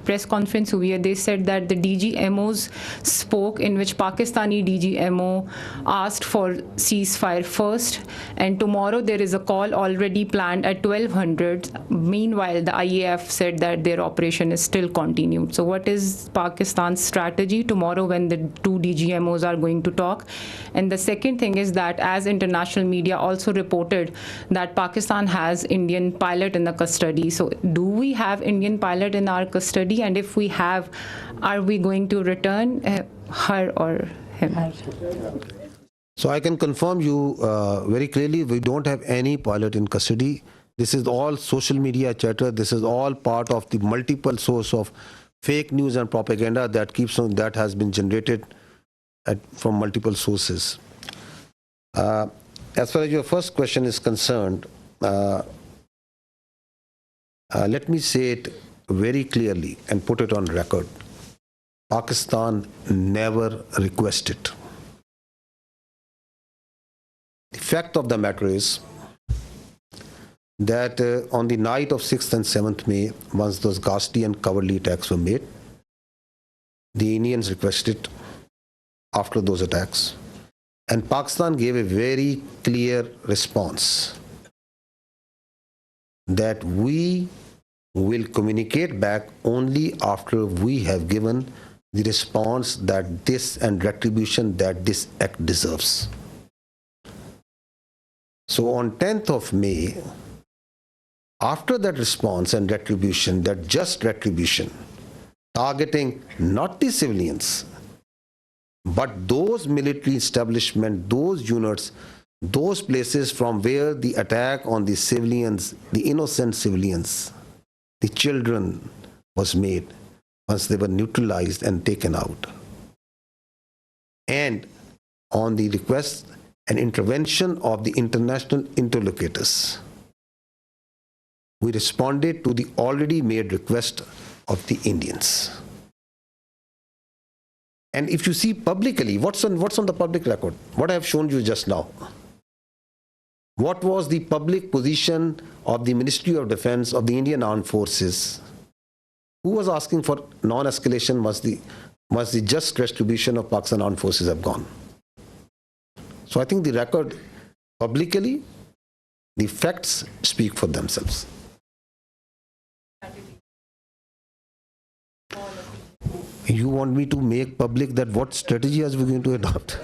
press conference हुई है, they said that the DGMOs spoke, in which Pakistani DGMO asked for ceasefire first, and tomorrow there is a call already planned at 1200. Meanwhile, the IAF said that their operation is still continued. So what is Pakistan's strategy tomorrow when the two DGMOs are going to talk? And the second thing is that, as international media also reported, that Pakistan has Indian pilot in the custody. So do we have Indian pilot in our custody? And if we have, are we going to return her or him? So I can confirm you very clearly, we don't have any pilot in custody. This is all social media chatter. This is all part of the multiple source of fake news and propaganda that has been generated from multiple sources. As far as your first question is concerned, let me say it very clearly and put it on record. Pakistan never requested. The fact of the matter is that on the night of 6th and 7th May, once those ghastly and cowardly attacks were made, the Indians requested after those attacks. And Pakistan gave a very clear response that we will communicate back only after we have given the response that this and retribution that this act deserves. So on 10th of May, after that response and retribution, that just retribution, targeting not the civilians, but those military establishments, those units, those places from where the attack on the civilians, the innocent civilians, the children was made, once they were neutralized and taken out. And on the request and intervention of the international interlocutors, we responded to the already made request of the Indians. And if you see publicly, what's on the public record? What I have shown you just now. What was the public position of the Ministry of Defense of the Indian Armed Forces? Who was asking for non-escalation must the just retribution of Pakistan Armed Forces have gone? So I think the record publicly, the facts speak for themselves. You want me to make public that what strategy are we going to adopt?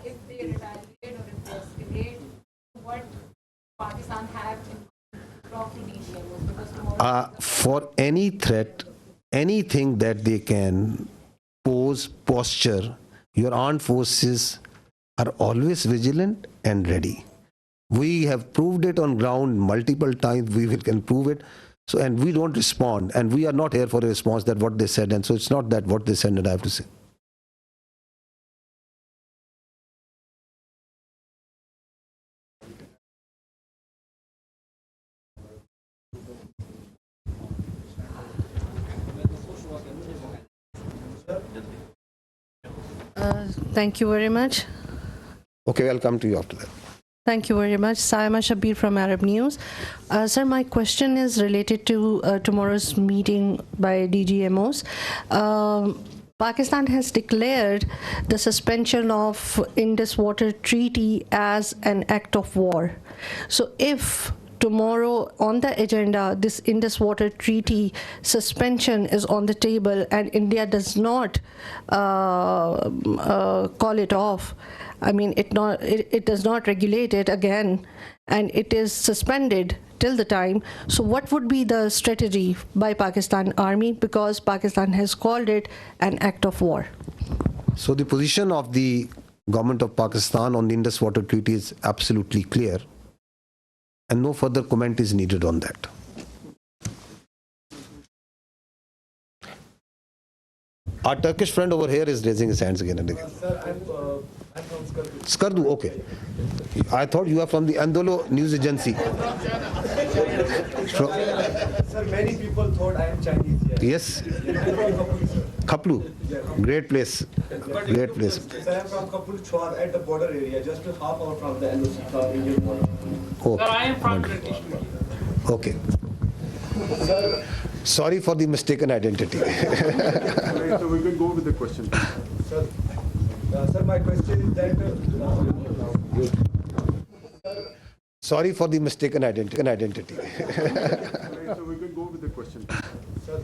If they retaliate or if they escalate, what Pakistan have from Tunisia was because tomorrow. For any threat, anything that they can pose, posture, your armed forces are always vigilant and ready. We have proved it on ground multiple times. We can prove it. So, and we don't respond. And we are not here for a response that what they said. And so it's not that what they said that I have to say. Thank you very much. Okay, I'll come to you after that. Thank you very much. Saima Shabir from Arab News. Sir, my question is related to tomorrow's meeting by DGMOs. Pakistan has declared the suspension of Indus Water Treaty as an act of war. So if tomorrow on the agenda, this Indus Water Treaty suspension is on the table and India does not call it off, I mean, it does not regulate it again, and it is suspended till the time. So what would be the strategy by Pakistan Army, because Pakistan has called it an act of war? So the position of the government of Pakistan on the Indus Water Treaty is absolutely clear, and no further comment is needed on that. Our Turkish friend over here is raising his hands again and again. Sir, I'm from Skardu. Skardu, okay. I thought you are from the Andolo news agency. Sir, many people thought I am Chinese. Yes. I'm from Kapul, sir. Kaplu, great place. Great place. Sir, I'm from Kapul Chwar at the border area, just a half hour from the LOC, Indian border. Okay. I am from British. Okay. Sorry for the mistaken identity. So we can go with the question. Sir, sir, my question is that. Sorry for the mistaken identity. So we can go with the question. Sir,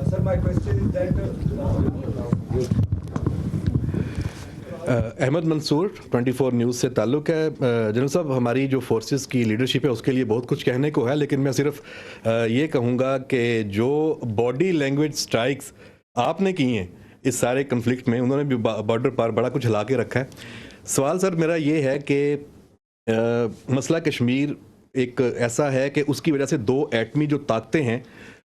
sir, my question is that. Ahmad Mansoor 24 news से ताल्लुक़ है। General साहब, हमारी जो forces की leadership है उसके लिए बहुत कुछ कहने को है, लेकिन मैं सिर्फ ये कहूँगा कि जो बॉडी लैंग्वेज स्ट्राइक्स आपने की हैं इस सारे कन्फ्लिक्ट में, उन्होंने भी बॉर्डर पर बड़ा कुछ हिला के रखा है। सवाल सर मेरा ये है कि मसला कश्मीर एक ऐसा है कि उसकी वजह से दो एटमी जो ताकतें हैं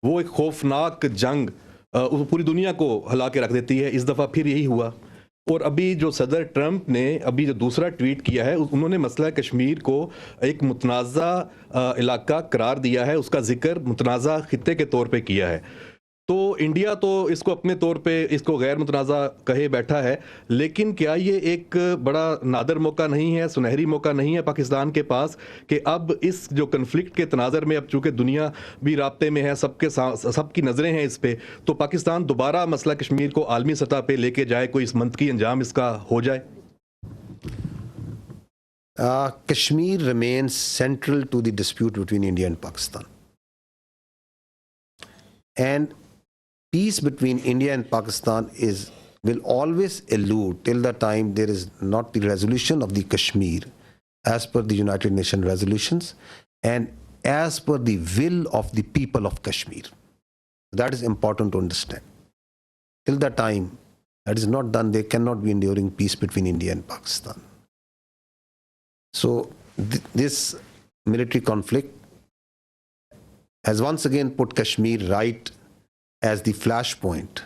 वो एक खौफनाक जंग पूरी दुनिया को हिला के रख देती है। इस दफ़ा फिर यही हुआ। और अभी जो सदर ट्रंप ने अभी जो दूसरा ट्वीट किया है, उन्होंने मसला कश्मीर को एक मुतनाज़ा इलाका करार दिया है, उसका जिक्र मुतनाज़ा खित्ते के तौर पे किया है। तो इंडिया तो इसको अपने तौर पे इसको गैर मुतनाज़ा कहे बैठा है, लेकिन क्या ये एक बड़ा नादर मौका नहीं है, सुनहरी मौका नहीं है पाकिस्तान के पास कि अब इस जो कन्फ्लिक्ट के तनाज़र में अब चूँकि दुनिया भी राब्ते में है, सबकी नज़रें हैं इस पे, तो पाकिस्तान दोबारा मसला कश्मीर को आलमी सतह पे लेके जाए, कोई इस मंतकी अंजाम इसका हो जाए? Kashmir remains central to the dispute between India and Pakistan. And peace between India and Pakistan will always elude till the time there is not the resolution of the Kashmir as per the United Nations resolutions and as per the will of the people of Kashmir. That is important to understand. Till the time that is not done, there cannot be enduring peace between India and Pakistan. So this military conflict has once again put Kashmir right as the flashpoint,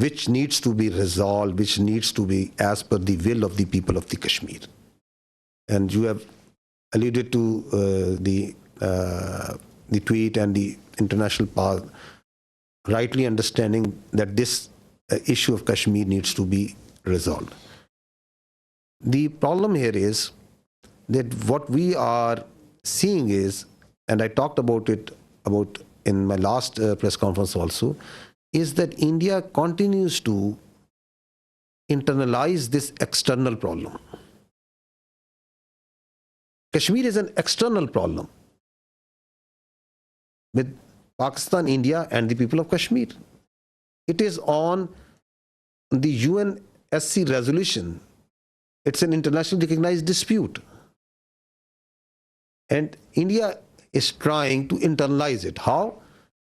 which needs to be resolved, which needs to be as per the will of the people of the Kashmir. And you have alluded to the tweet and the international power rightly understanding that this issue of Kashmir needs to be resolved. The problem here is that what we are seeing is, and I talked about it in my last press conference also, is that India continues to internalize this external problem. Kashmir is an external problem with Pakistan, India, and the people of Kashmir. It is on the UNSC resolution. It's an internationally recognized dispute. And India is trying to internalize it. How?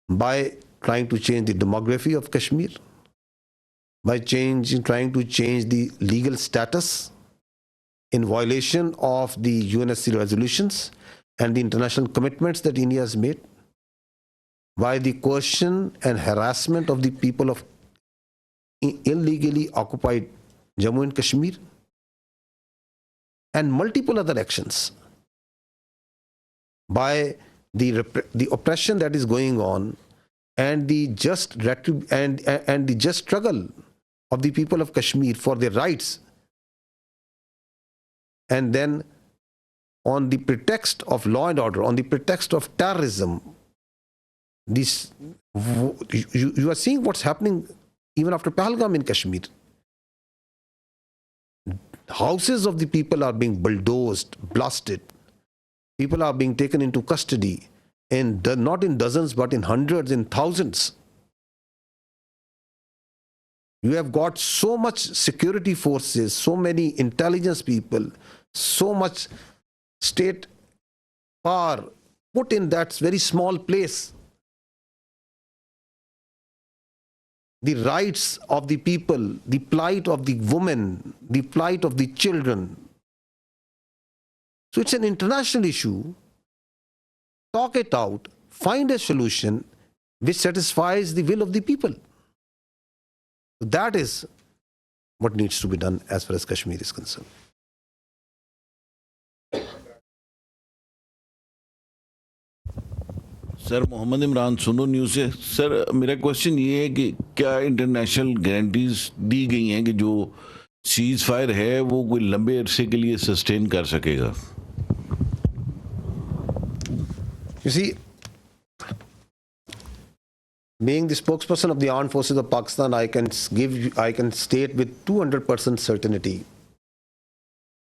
By trying to change the demography of Kashmir, by trying to change the legal status in violation of the UNSC resolutions and the international commitments that India has made, by the coercion and harassment of the people of illegally occupied Jammu and Kashmir, and multiple other actions, by the oppression that is going on and the just struggle of the people of Kashmir for their rights. And then on the pretext of law and order, on the pretext of terrorism, you are seeing what's happening even after Pahalgam in Kashmir. Houses of the people are being bulldozed, blasted. People are being taken into custody, and not in dozens, but in hundreds, in thousands. You have got so much security forces, so many intelligence people, so much state power put in that very small place. The rights of the people, the plight of the women, the plight of the children. So it's an international issue. Talk it out, find a solution which satisfies the will of the people. That is what needs to be done as far as Kashmir is concerned. Sir Mohammad Imran Suno news से। Sir मेरा question ये है कि क्या international guarantees दी गई हैं कि जो सीज फायर है वो कोई लंबे अरसे के लिए सस्टेन कर सकेगा? You see, being the spokesperson of the armed forces of Pakistan, I can state with 200% certainty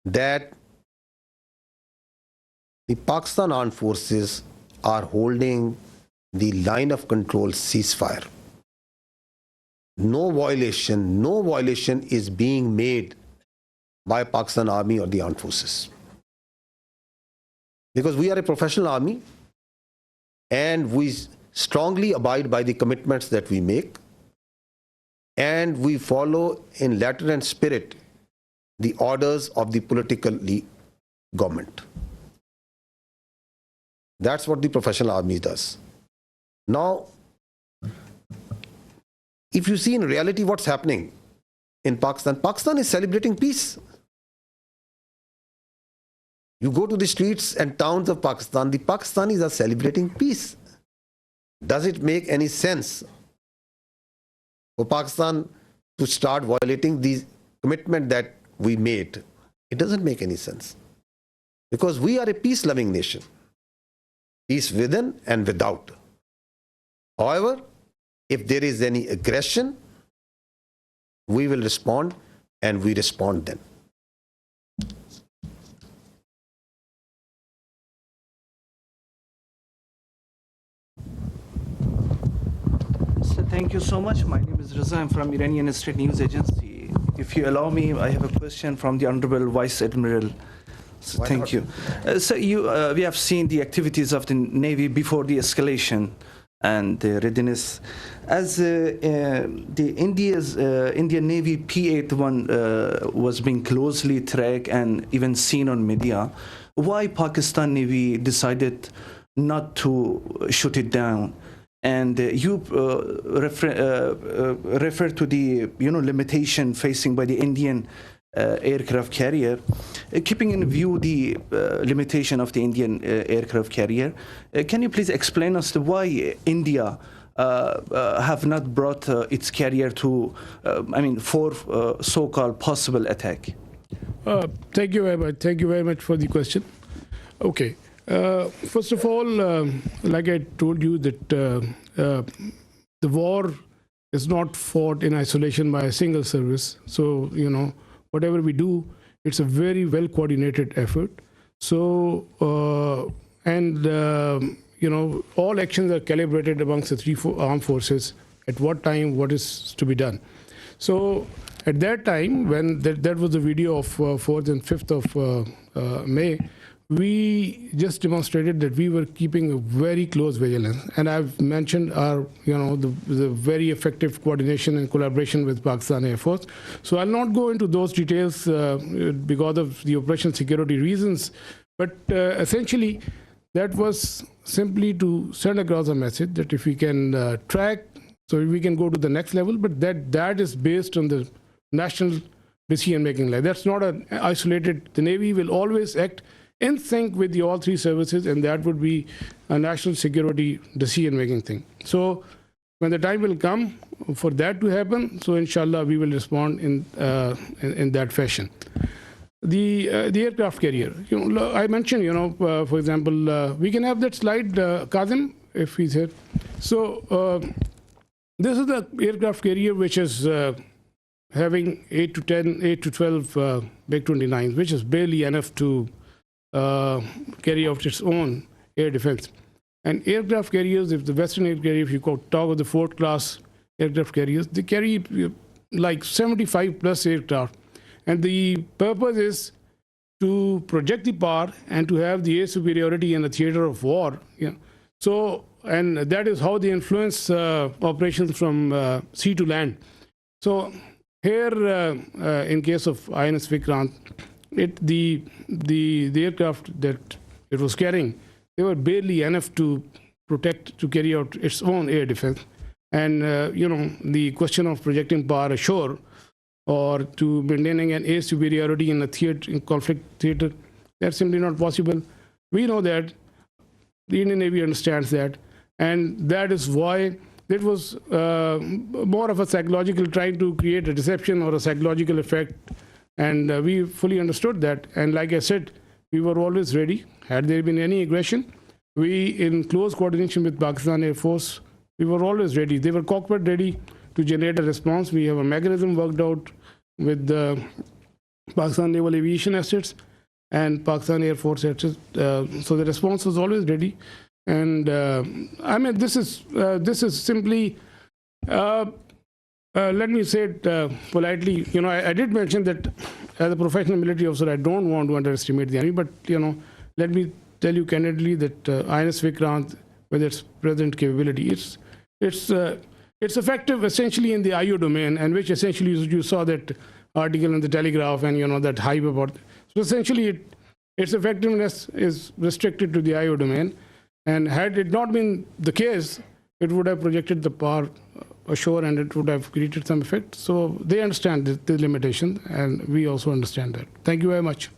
that the Pakistan armed forces are holding the line of control ceasefire. No violation is being made by Pakistan Army or the armed forces. Because we are a professional army and we strongly abide by the commitments that we make, and we follow in letter and spirit the orders of the political government. That's what the professional army does. Now, if you see in reality what's happening in Pakistan, Pakistan is celebrating peace. You go to the streets and towns of Pakistan, the Pakistanis are celebrating peace. Does it make any sense for Pakistan to start violating the commitment that we made? It doesn't make any sense. Because we are a peace-loving nation. Peace within and without. However, if there is any aggression, we will respond, and we respond then. So thank you so much. My name is Raza. I'm from Iranian State News Agency. If you allow me, I have a question from the Honorable Vice Admiral. So Why thank not? you. We have seen the activities of the Navy before the escalation and the readiness. As the Indian Navy P-81 was being closely tracked and even seen on media, why Pakistan Navy decided not to shoot it down? And you refer to the limitation facing by the Indian aircraft carrier. Keeping in view the limitation of the Indian aircraft carrier, can you please explain us why India have not brought its carrier to, for so-called possible attack? Thank you very much. Thank you very much for the question. Okay. First of all, like I told you that the war is not fought in isolation by a single service. So, whatever we do, it's a very well coordinated effort. So, all actions are calibrated amongst the three armed forces at what time, what is to be done. So, at that time, when that was the video of 4th and 5th of May, we just demonstrated that we were keeping a very close vigilance. And I've mentioned our, the very effective coordination and collaboration with Pakistan Air Force. So I'll not go into those details because of the operational security reasons. But essentially, that was simply to send across a message that if we can track, so we can go to the next level, but that is based on the national decision-making. That's not an isolated. The Navy will always act in sync with all three services, and that would be a national security decision-making thing. So when the time will come for that to happen, so inshallah we will respond in that fashion. The aircraft carrier, I mentioned, for example, we can have that slide, Kazim, if he's here. So this is the aircraft carrier which is having 8 to 12 MiG-29s, which is barely enough to carry out its own air defense. And aircraft carriers, if the Western air carrier, if you talk of the Ford class aircraft carriers, they carry like 75 plus aircraft. And the purpose is to project the power and to have the air superiority in the theater of war. So, and that is how they influence operations from sea to land. So here, in case of INS Vikrant, the aircraft that it was carrying, they were barely enough to carry out its own air defense. And, the question of projecting power ashore or to maintaining an air superiority in a conflict theater, that's simply not possible. We know that. The Indian Navy understands that. And that is why it was more of a psychological, trying to create a deception or a psychological effect. And we fully understood that. And like I said, we were always ready. Had there been any aggression, we, in close coordination with Pakistan Air Force, we were always ready. They were cockpit ready to generate a response. We have a mechanism worked out with the Pakistan Naval Aviation assets and Pakistan Air Force assets. So the response was always ready. And this is simply, let me say it politely. I did mention that as a professional military officer, I don't want to underestimate the enemy. But let me tell you candidly that INS Vikrant, with its present capability, it's effective essentially in the IO domain, and which essentially you saw that article in the Telegraph and that hype about. So essentially, its effectiveness is restricted to the IO domain. And had it not been the case, it would have projected the power ashore and it would have created some effect. So they understand the limitation, and we also understand that. Thank you very much.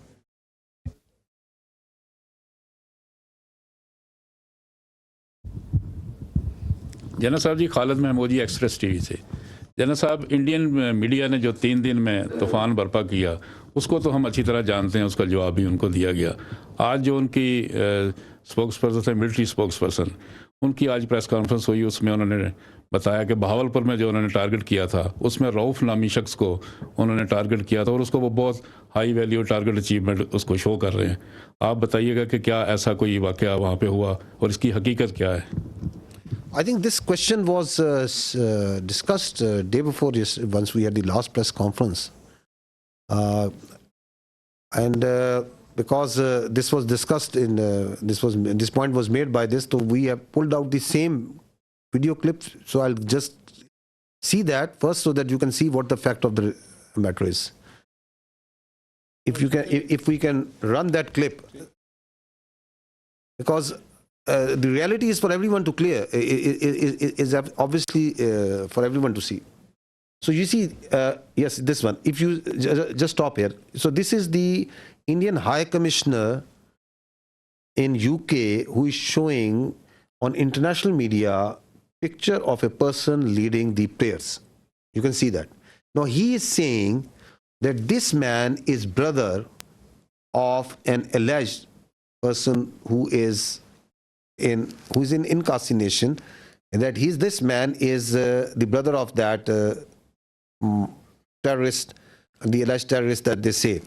जना साहब जी, खालिद महमूद जी, express TV से। जना साहब, Indian media ने जो 3 दिन में तूफ़ान बर्पा किया, उसको तो हम अच्छी तरह जानते हैं, उसका जवाब भी उनको दिया गया। आज जो उनकी स्पोक्स पर्सन है, मिलिट्री स्पोक्स पर्सन, उनकी आज प्रेस कॉन्फ्रेंस हुई, उसमें उन्होंने बताया कि बहावलपुर में जो उन्होंने टारगेट किया था, उसमें रऊफ़ नामी शख्स को उन्होंने टारगेट किया था और उसको वो बहुत हाई वैल्यू टारगेट अचीवमेंट उसको शो कर रहे हैं। आप बताइएगा कि क्या ऐसा कोई वाक़या वहाँ पे हुआ और इसकी हकीकत क्या है? I think this question was discussed day before once we had the last press conference. Because this was discussed in this point was made by this, so we have pulled out the same video clips. So I'll just see that first so that you can see what the fact of the matter is. If we can run that clip, because the reality is for everyone to clear, is obviously for everyone to see. So you see, yes, this one. If you just stop here. So this is the Indian High Commissioner in UK who is showing on international media picture of a person leading the prayers. You can see that. Now he is saying that this man is brother of an alleged person who is in Inkasi nation, and that this man is the brother of that terrorist, the alleged terrorist that they say.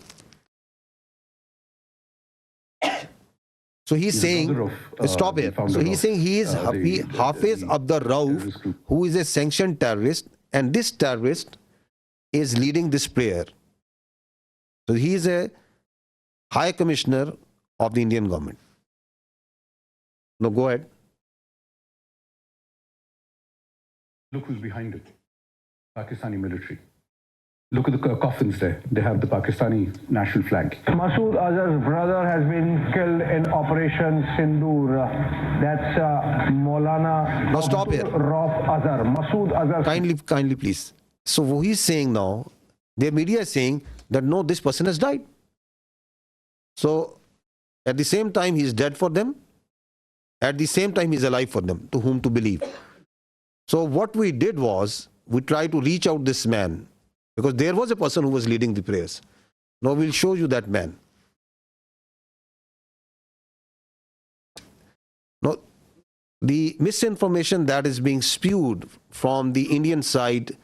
So he's saying, stop here. So he's saying he is Hafiz Abdur Rauf, who is a sanctioned terrorist, and this terrorist is leading this prayer. So he is a High Commissioner of the Indian government. No, go ahead. Look who's behind it. Pakistani military. Look at the coffins there. They have the Pakistani national flag. Masood Azhar's brother has been killed in Operation Sindoor. That's Maulana. Now stop here. Rauf Azhar. Masood Azhar. Kindly, please. So what he's saying now, the media is saying that no, this person has died. So at the same time, he's dead for them. At the same time, he's alive for them, to whom to believe. So what we did was, we tried to reach out this man, because there was a person who was leading the prayers. Now we'll show you that man. Now, the misinformation that is being spewed from the Indian side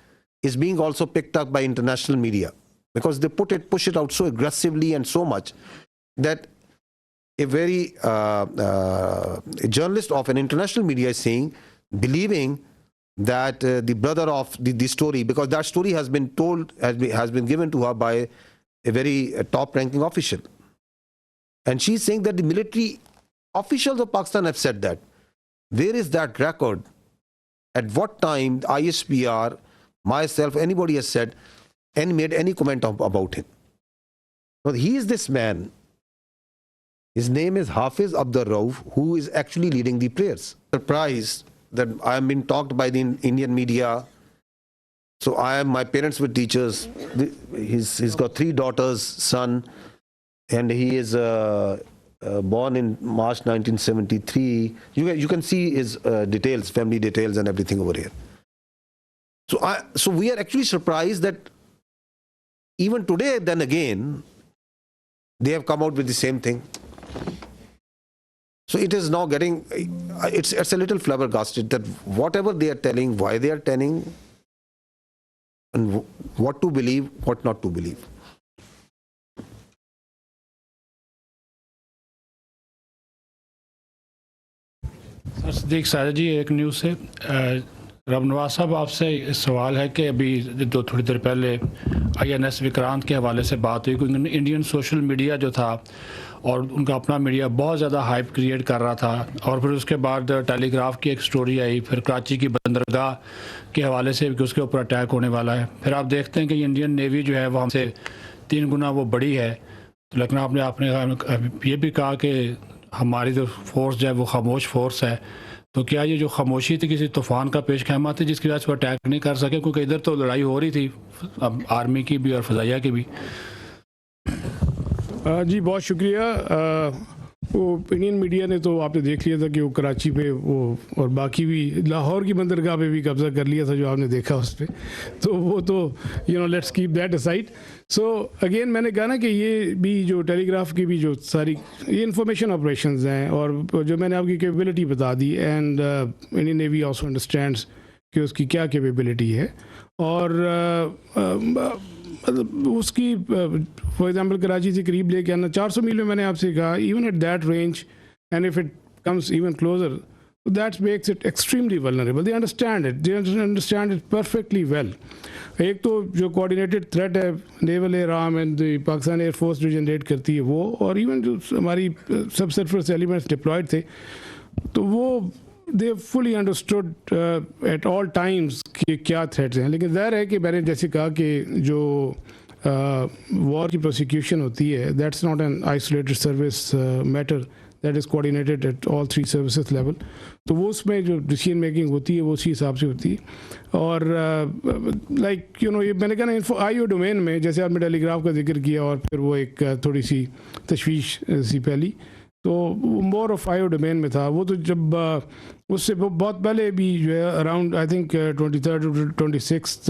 is being also picked up by international media, because they push it out so aggressively and so much that a journalist of an international media is saying, believing that the brother of the story, because that story has been told, has been given to her by a very top-ranking official. And she's saying that the military officials of Pakistan have said that. Where is that record? At what time ISPR, myself, anybody has said and made any comment about him? Now, he is this man. His name is Hafiz Abdur Rauf, who is actually leading the prayers. Surprised that I am being talked by the Indian media. So my parents were teachers. He's got 3 daughters, son, and he is born in March 1973. You can see his details, family details and everything over here. So we are actually surprised that even today, then again, they have come out with the same thing. So it is now getting, it's a little flabbergasted that whatever they are telling, why they are telling, and what to believe, what not to believe. Sir Sadiq साजा जी, एक news से रब नवाज साहब, आपसे सवाल है कि अभी थोड़ी देर पहले INS विक्रांत के हवाले से बात हुई कि इंडियन सोशल मीडिया जो था और उनका अपना मीडिया बहुत ज़्यादा हाइप क्रिएट कर रहा था, और फिर उसके बाद टेलीग्राफ की एक स्टोरी आई, फिर कराची की बंदरगाह के हवाले से कि उसके ऊपर अटैक होने वाला है। फिर आप देखते हैं कि इंडियन नेवी जो है वो हमसे 3 गुना वो बड़ी है। तो लेकिन आपने ये भी कहा कि हमारी जो फोर्स जो है वो खामोश फोर्स है। तो क्या ये जो खामोशी थी किसी तूफ़ान का पेश ख़ैमा थी जिसकी वजह से वो अटैक नहीं कर सके? क्योंकि इधर तो लड़ाई हो रही थी आर्मी की भी और फ़ज़ाइया की भी। जी बहुत शुक्रिया। वो इंडियन मीडिया ने तो आपने देख लिया था कि वो कराची पे वो और बाकी भी लाहौर की बंदरगाह पे भी कब्जा कर लिया था, जो आपने देखा उस पर। तो वो तो let's keep that aside. So again मैंने कहा ना कि ये भी जो टेलीग्राफ की भी जो सारी ये इंफॉर्मेशन ऑपरेशंस हैं, और जो मैंने आपकी कैपेबिलिटी बता दी, and Indian navy also understands कि उसकी क्या कैपेबिलिटी है। और मतलब उसकी फॉर एग्जांपल कराची से करीब लेके आना 400 मील में, मैंने आपसे कहा even at that range and if it comes even closer, that makes it extremely vulnerable. They understand it perfectly well. एक तो जो कोऑर्डिनेटेड थ्रेट है naval air arm and Pakistan air force जो जनरेट करती है वो, और इवन जो हमारी सब सरफेस एलिमेंट्स डिप्लॉयड थे, तो वो they fully understood at all times कि क्या थ्रेट्स हैं। लेकिन ज़ाहिर है कि मैंने जैसे कहा कि जो वॉर की प्रोसिक्यूशन होती है, that's not an isolated service matter, that is coordinated at all 3 services level. तो वो उसमें जो डिसीजन मेकिंग होती है वो उसी हिसाब से होती है। और लाइक ये मैंने कहा ना IO डोमेन में, जैसे आपने टेलीग्राफ का जिक्र किया और फिर वो एक थोड़ी सी तशवीश सी फैली, तो मोर ऑफ IO डोमेन में था वो। तो जब उससे बहुत पहले भी जो है around I think 23rd 26th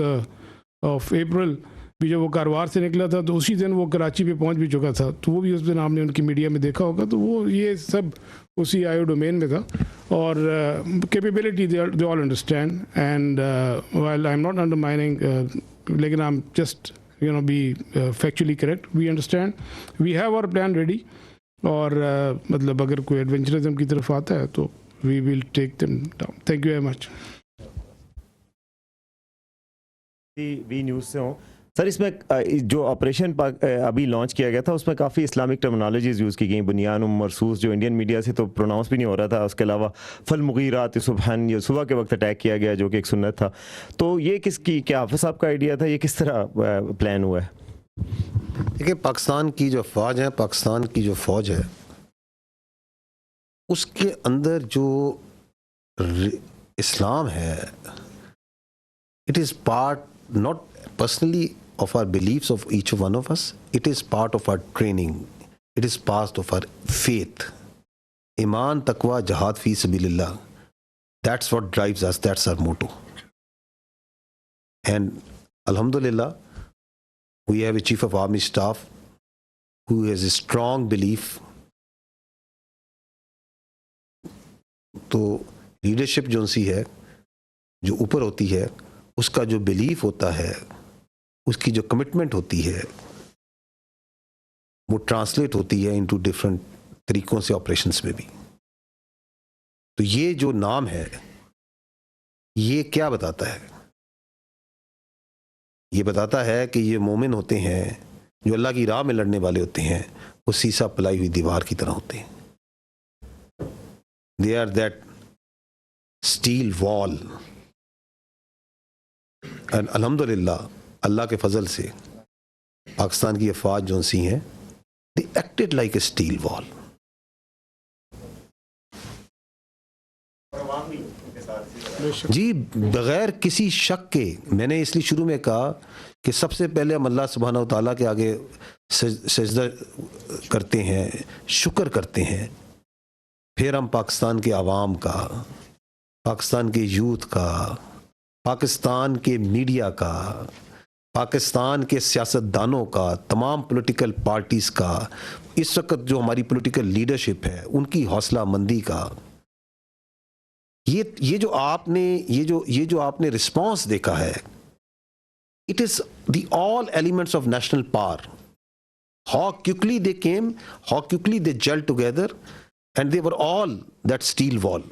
of April भी जब वो कारवार से निकला था, तो उसी दिन वो कराची पे पहुंच भी चुका था। तो वो भी उस दिन आपने उनकी मीडिया में देखा होगा। तो वो ये सब उसी IO डोमेन में था। और capability they all understand, and while I am not undermining, लेकिन I am just be factually correct, we understand, we have our plan ready. और मतलब अगर कोई एडवेंचरिज्म की तरफ आता है तो we will take them down. Thank you very much. We news से हूँ सर। इसमें जो ऑपरेशन अभी लॉन्च किया गया था उसमें काफ़ी इस्लामिक टर्मिनोलॉजीज़ यूज़ की गई, बुनियान और मरसूस, जो इंडियन मीडिया से तो प्रोनाउंस भी नहीं हो रहा था। उसके अलावा फल मुगीरात सुबहान, ये सुबह के वक्त अटैक किया गया जो कि एक सुन्नत था। तो ये किसकी, क्या हाफिज़ साहब का आइडिया था, ये किस तरह प्लान हुआ है? देखिए, पाकिस्तान की जो फ़ौज है उसके अंदर जो इस्लाम है, it is part not personally of our beliefs of each one of us, it is part of our training, it is part of our faith. Iman, taqwa, jihad fi sabilillah, that's what drives us, that's our motto. And alhamdulillah, we have a chief of army staff who has a strong belief. तो leadership जो सी है, जो ऊपर होती है, उसका जो belief होता है, उसकी जो कमिटमेंट होती है, वो ट्रांसलेट होती है इनटू डिफरेंट तरीकों से ऑपरेशंस में भी। तो ये जो नाम है, ये क्या बताता है? ये बताता है कि ये मोमिन होते हैं जो अल्लाह की राह में लड़ने वाले होते हैं, वो सीसा पलाई हुई दीवार की तरह होते हैं। They are that steel wall. And अल्हम्दुलिल्लाह, अल्लाह के फजल से पाकिस्तान की अफवाज जो सी हैं, they acted like a steel wall. जी, बगैर किसी शक के, मैंने इसलिए शुरू में कहा कि सबसे पहले हम अल्लाह सुब्हाना व तआला के आगे सजदा करते हैं, शुक्र करते हैं, फिर हम पाकिस्तान के आवाम का, पाकिस्तान के यूथ का, पाकिस्तान के मीडिया का, पाकिस्तान के सियासतदानों का, तमाम पॉलिटिकल पार्टीज़ का, इस वक्त जो हमारी पॉलिटिकल लीडरशिप है उनकी हौसला मंदी का, ये जो आपने रिस्पांस देखा है, it is the all elements of national power, how quickly they came, how quickly they gel together, and they were all that steel wall.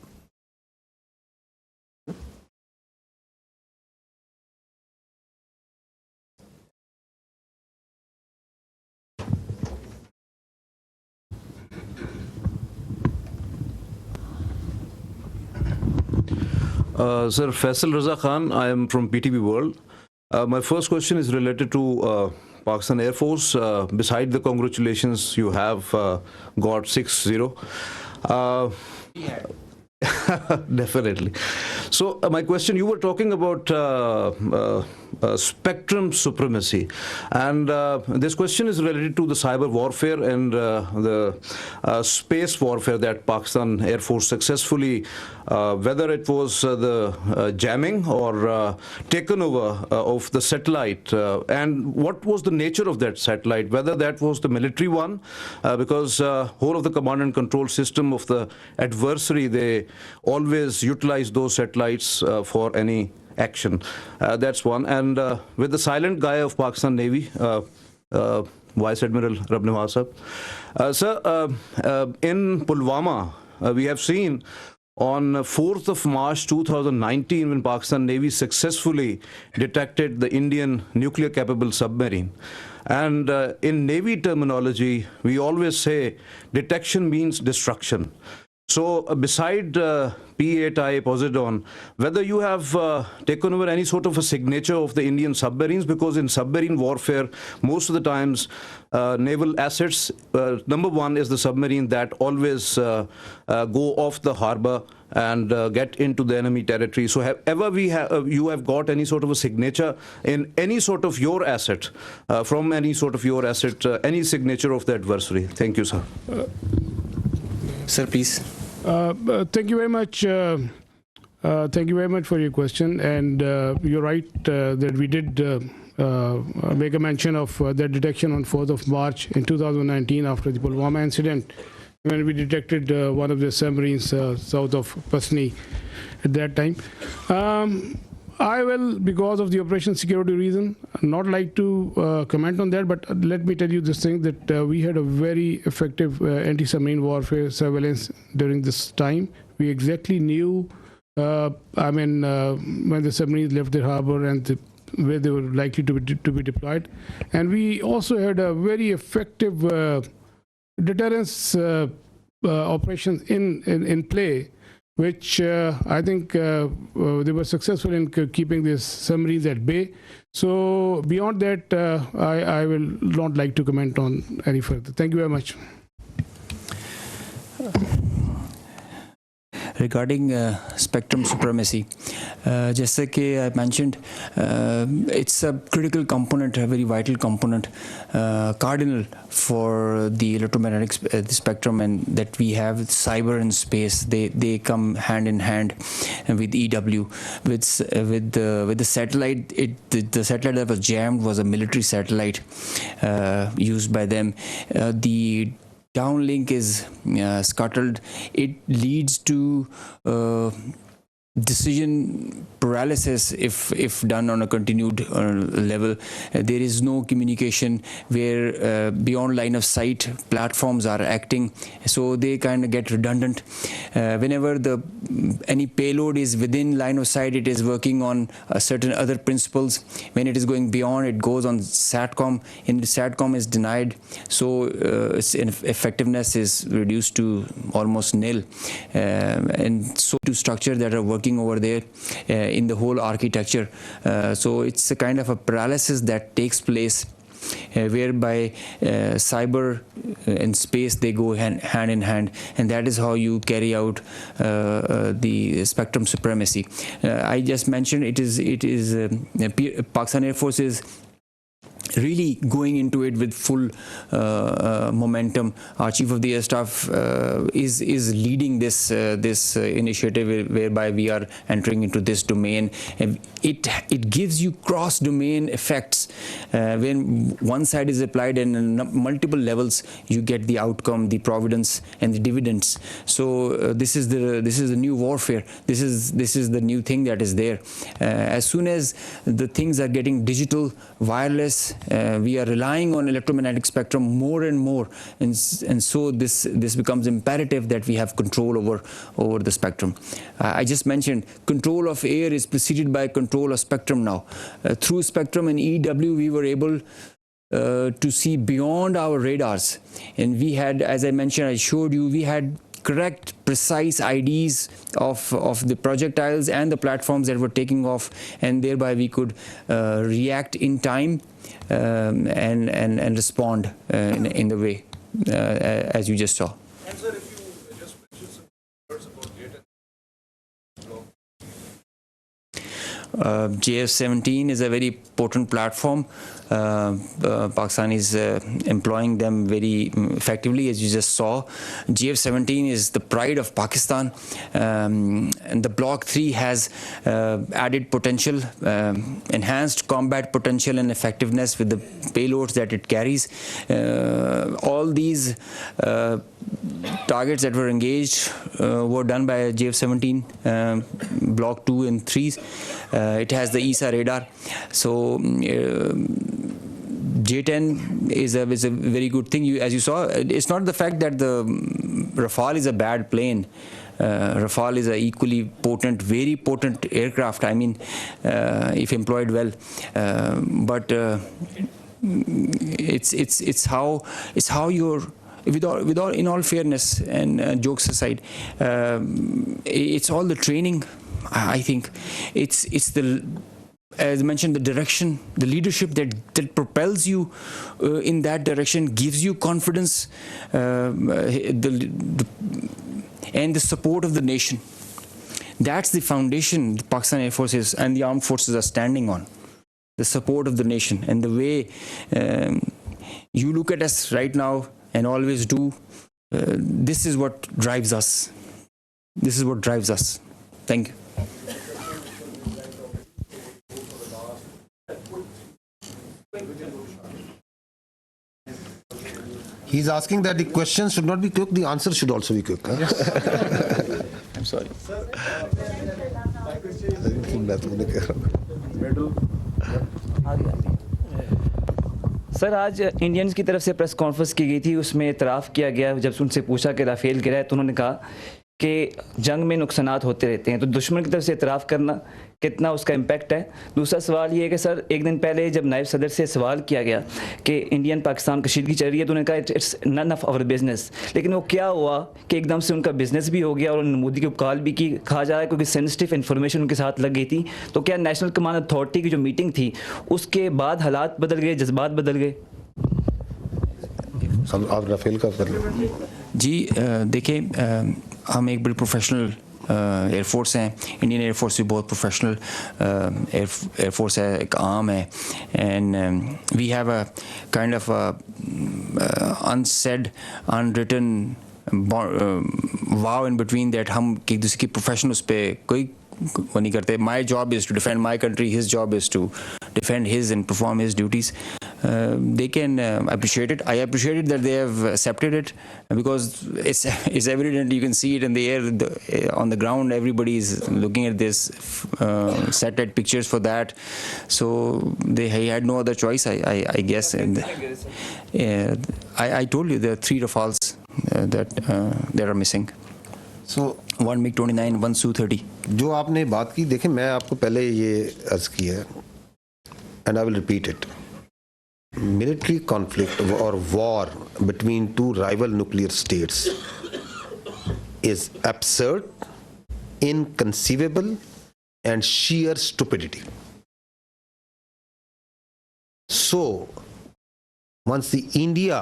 Sir, Faisal Raza Khan, I am from PTV World. My first question is related to Pakistan Air Force. Beside the congratulations, you have got 6-0. Definitely. So my question, you were talking about spectrum supremacy, and this question is related to the cyber warfare and the space warfare that Pakistan Air Force successfully, whether it was the jamming or taken over of the satellite, and what was the nature of that satellite, whether that was the military one, because whole of the command and control system of the adversary, they always utilize those satellites for any action. That's one. And with the silent guy of Pakistan Navy, Vice Admiral Rab Nawaz Sahab. Sir, in Pulwama, we have seen on 4th of March 2019, when Pakistan Navy successfully detected the Indian nuclear-capable submarine. And in Navy terminology, we always say detection means destruction. So beside P-8I Poseidon, whether you have taken over any sort of a signature of the Indian submarines, because in submarine warfare, most of the times naval assets, number one is the submarine that always go off the harbor and get into the enemy territory. So you have got any sort of a signature in any sort of your asset, from any sort of your asset, any signature of the adversary? Thank you, sir. Sir, please. Thank you very much. Thank you very much for your question. And you're right that we did make a mention of that detection on 4th of March in 2019 after the Pulwama incident, when we detected one of the submarines south of Pasni at that time. I will, because of the operation security reason, not like to comment on that, but let me tell you this thing, that we had a very effective anti-submarine warfare surveillance during this time. We exactly knew, when the submarines left the harbor and where they were likely to be deployed. And we also had a very effective deterrence operations in play, which I think they were successful in keeping these submarines at bay. So beyond that, I will not like to comment on any further. Thank you very much. Regarding spectrum supremacy, जैसे कि I mentioned, it's a critical component, a very vital component, cardinal for the electromagnetic spectrum, and that we have cyber and space. They come hand in hand with EW, with the satellite. The satellite that was jammed was a military satellite used by them. The downlink is scuttled. It leads to decision paralysis if done on a continued level. There is no communication where beyond line of sight platforms are acting, so they kind of get redundant. Whenever any payload is within line of sight, it is working on certain other principles. When it is going beyond, it goes on SATCOM, and the SATCOM is denied, so its effectiveness is reduced to almost nil. And so to structure that are working over there in the whole architecture. So it's a kind of a paralysis that takes place whereby cyber and space, they go hand in hand, and that is how you carry out the spectrum supremacy. I just mentioned it is Pakistan Air Force is really going into it with full momentum. Our Chief of the Air Staff is leading this initiative whereby we are entering into this domain. And it gives you cross-domain effects. When one side is applied and in multiple levels, you get the outcome, the providence, and the dividends. So this is the new warfare. This is the new thing that is there. As soon as the things are getting digital, wireless, we are relying on electromagnetic spectrum more and more, and so this becomes imperative that we have control over the spectrum. I just mentioned control of air is preceded by control of spectrum now. Through spectrum and EW, we were able to see beyond our radars, and we had, as I mentioned, I showed you, we had correct, precise IDs of the projectiles and the platforms that were taking off, and thereby we could react in time and respond in the way as you just saw. JF-17 is a very potent platform. Pakistan is employing them very effectively, as you just saw. JF-17 is the pride of Pakistan, and the Block 3 has added potential, enhanced combat potential and effectiveness with the payloads that it carries. All these targets that were engaged were done by JF-17 Block 2 and 3. It has the ESA radar. So J-10 is a very good thing. As you saw, it's not the fact that the Rafale is a bad plane. Rafale is a equally potent, very potent aircraft. I mean, if employed well, but it's how you're. With all, in all fairness and jokes aside, it's all the training. I think it's the, as I mentioned, the direction, the leadership that propels you in that direction, gives you confidence, and the support of the nation. That's the foundation the Pakistan Air Forces and the armed forces are standing on. The support of the nation, and the way you look at us right now and always do, this is what drives us. This is what drives us. Thank you. He's asking that the question should not be quick, the answer should also be quick. Huh? I'm sorry. Sir आज Indians की तरफ से press conference की गई थी, उसमें इतराफ़ किया गया जब उनसे पूछा कि राफेल गिरा है तो उन्होंने कहा कि जंग में नुकसानात होते रहते हैं, तो दुश्मन की तरफ से इतराफ़ करना कितना उसका इम्पैक्ट है। दूसरा सवाल ये है कि सर एक दिन पहले जब नायब सदर से सवाल किया गया कि इंडियन पाकिस्तान कशीदगी चल रही है तो उन्होंने कहा it's none of our business, लेकिन वो क्या हुआ कि एकदम से उनका बिजनेस भी हो गया और उन्होंने मोदी को कॉल भी की, कहा जा रहा है क्योंकि सेंसिटिव इन्फॉर्मेशन उनके साथ लग गई थी। तो क्या नेशनल कमांड अथॉरिटी की जो मीटिंग थी उसके बाद हालात बदल गए, जज्बात बदल गए? आप राफेल का कर लो जी। देखिए, हम एक बड़े प्रोफेशनल एयरफोर्स हैं। इंडियन एयरफोर्स भी बहुत प्रोफेशनल एयरफोर्स है, एक आर्म है, and we have a kind of unsaid unwritten vow in between that हम एक दूसरे की प्रोफेशन उस पर कोई वो नहीं करते. My job is to defend my country. His job is to defend his and perform his duties. They can appreciate it. I appreciate it that they have accepted it because it's evident. You can see it in the air, on the ground. Everybody is looking at this, satellite pictures for that. So they had no other choice, I guess. And I told you there are 3 Rafales that are missing. So one MiG-29, one Su-30. जो आपने बात की, देखें मैं आपको पहले ये अर्ज किया है, and I will repeat it. Military conflict or war between 2 rival nuclear states is absurd, inconceivable, and sheer stupidity. So, once the India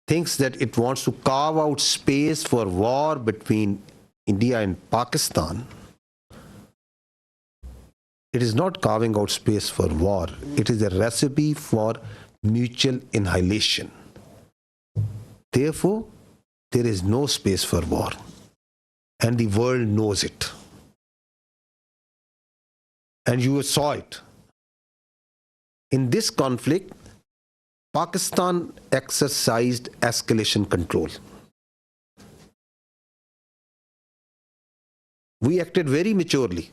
thinks that it wants to carve out space for war between India and Pakistan, it is not carving out space for war. It is a recipe for mutual annihilation. Therefore, there is no space for war. And the world knows it. And you saw it. In this conflict, Pakistan exercised escalation control. We acted very maturely.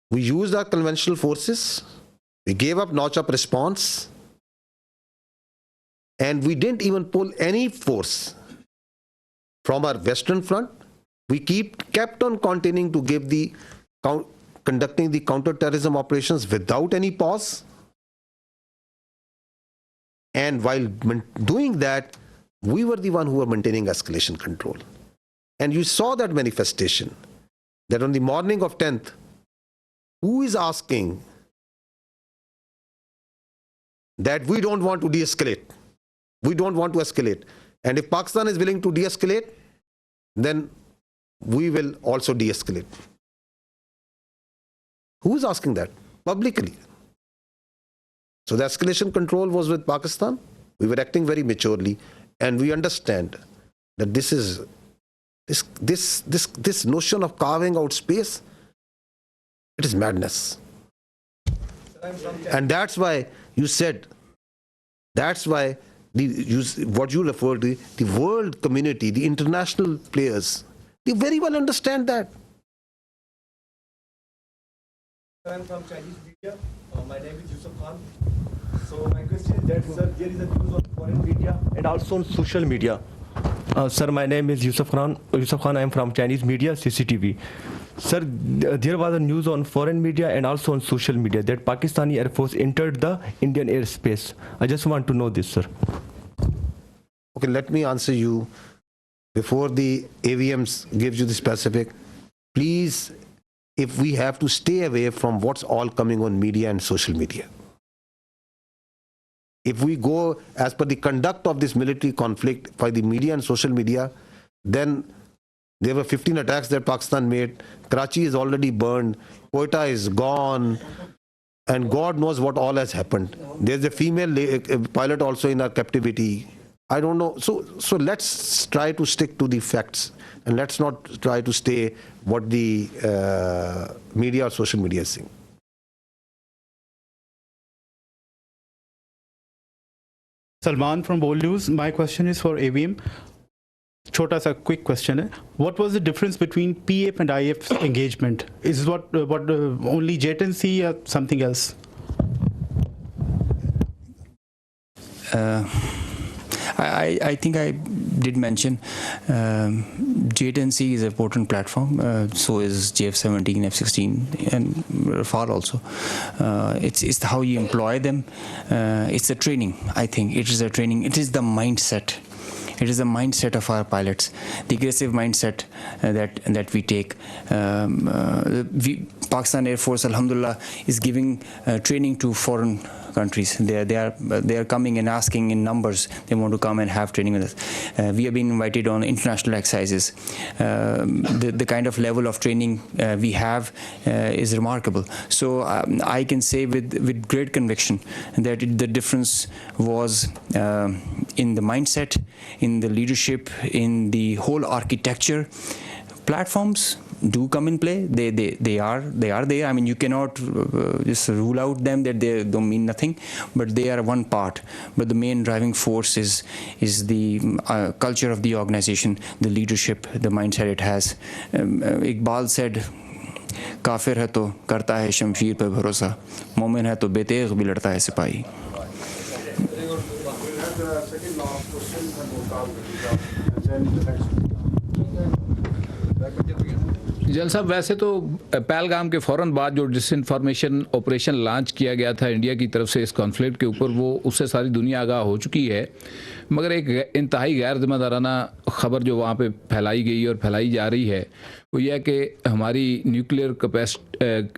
We used our conventional forces. We gave up notch-up response. And we didn't even pull any force from our western front. We kept on continuing to conducting the counter-terrorism operations without any pause. And while doing that, we were the one who were maintaining escalation control. And you saw that manifestation, that on the morning of 10th, who is asking that we don't want to de-escalate? We don't want to escalate. And if Pakistan is willing to de-escalate, then we will also de-escalate. Who is asking that? Publicly. So the escalation control was with Pakistan. We were acting very maturely, and we understand that this notion of carving out space, it is madness. And that's why you said, that's why what you referred to, the world community, the international players, they very well understand that. I'm from Chinese media. My name is Yusuf Khan. So my question is that, sir, there is a news on foreign media and also on social media. Sir, my name is Yusuf Khan. I am from Chinese media, CCTV. Sir, there was a news on foreign media and also on social media that Pakistani Air Force entered the Indian airspace. I just want to know this, sir. Okay, let me answer you before the AVMs gives you the specific. Please, if we have to stay away from what's all coming on media and social media. If we go as per the conduct of this military conflict by the media and social media, then there were 15 attacks that Pakistan made. Karachi is already burned. Quetta is gone. And God knows what all has happened. There's a female pilot also in our captivity. I don't know. So let's try to stick to the facts. And let's not try to stay what the media or social media is saying. Salman from Bold News. My question is for AVM. Chota sa quick question hai. What was the difference between PF and IF engagement? Is what only JTNC or something else? I think I did mention JTNC is an important platform. So is JF-17, F-16, and Rafale also. It's how you employ them. It's a training. I think it is a training. It is the mindset. It is the mindset of our pilots, the aggressive mindset that we take. Pakistan Air Force, alhamdulillah, is giving training to foreign countries. They are coming and asking in numbers. They want to come and have training with us. We have been invited on international exercises. The kind of level of training we have is remarkable. So I can say with great conviction that the difference was in the mindset, in the leadership, in the whole architecture. Platforms do come in play. They are there. I mean, you cannot just rule out them that they don't mean nothing, but they are one part. But the main driving force is the culture of the organization, the leadership, the mindset it has. Iqbal said, काफिर है तो करता है शमशीर पर भरोसा, मोमिन है तो बेतेग भी लड़ता है सिपाही. जल साहब, वैसे तो पहलगाम के फ़ौरन बाद जो डिसइंफॉर्मेशन ऑपरेशन लॉन्च किया गया था इंडिया की तरफ से इस कॉन्फ्लिक्ट के ऊपर, वो उससे सारी दुनिया आगाह हो चुकी है. मगर एक इंतहाई गैर जिम्मेदाराना ख़बर जो वहाँ पे फैलाई गई और फैलाई जा रही है वो यह कि हमारी न्यूक्लियर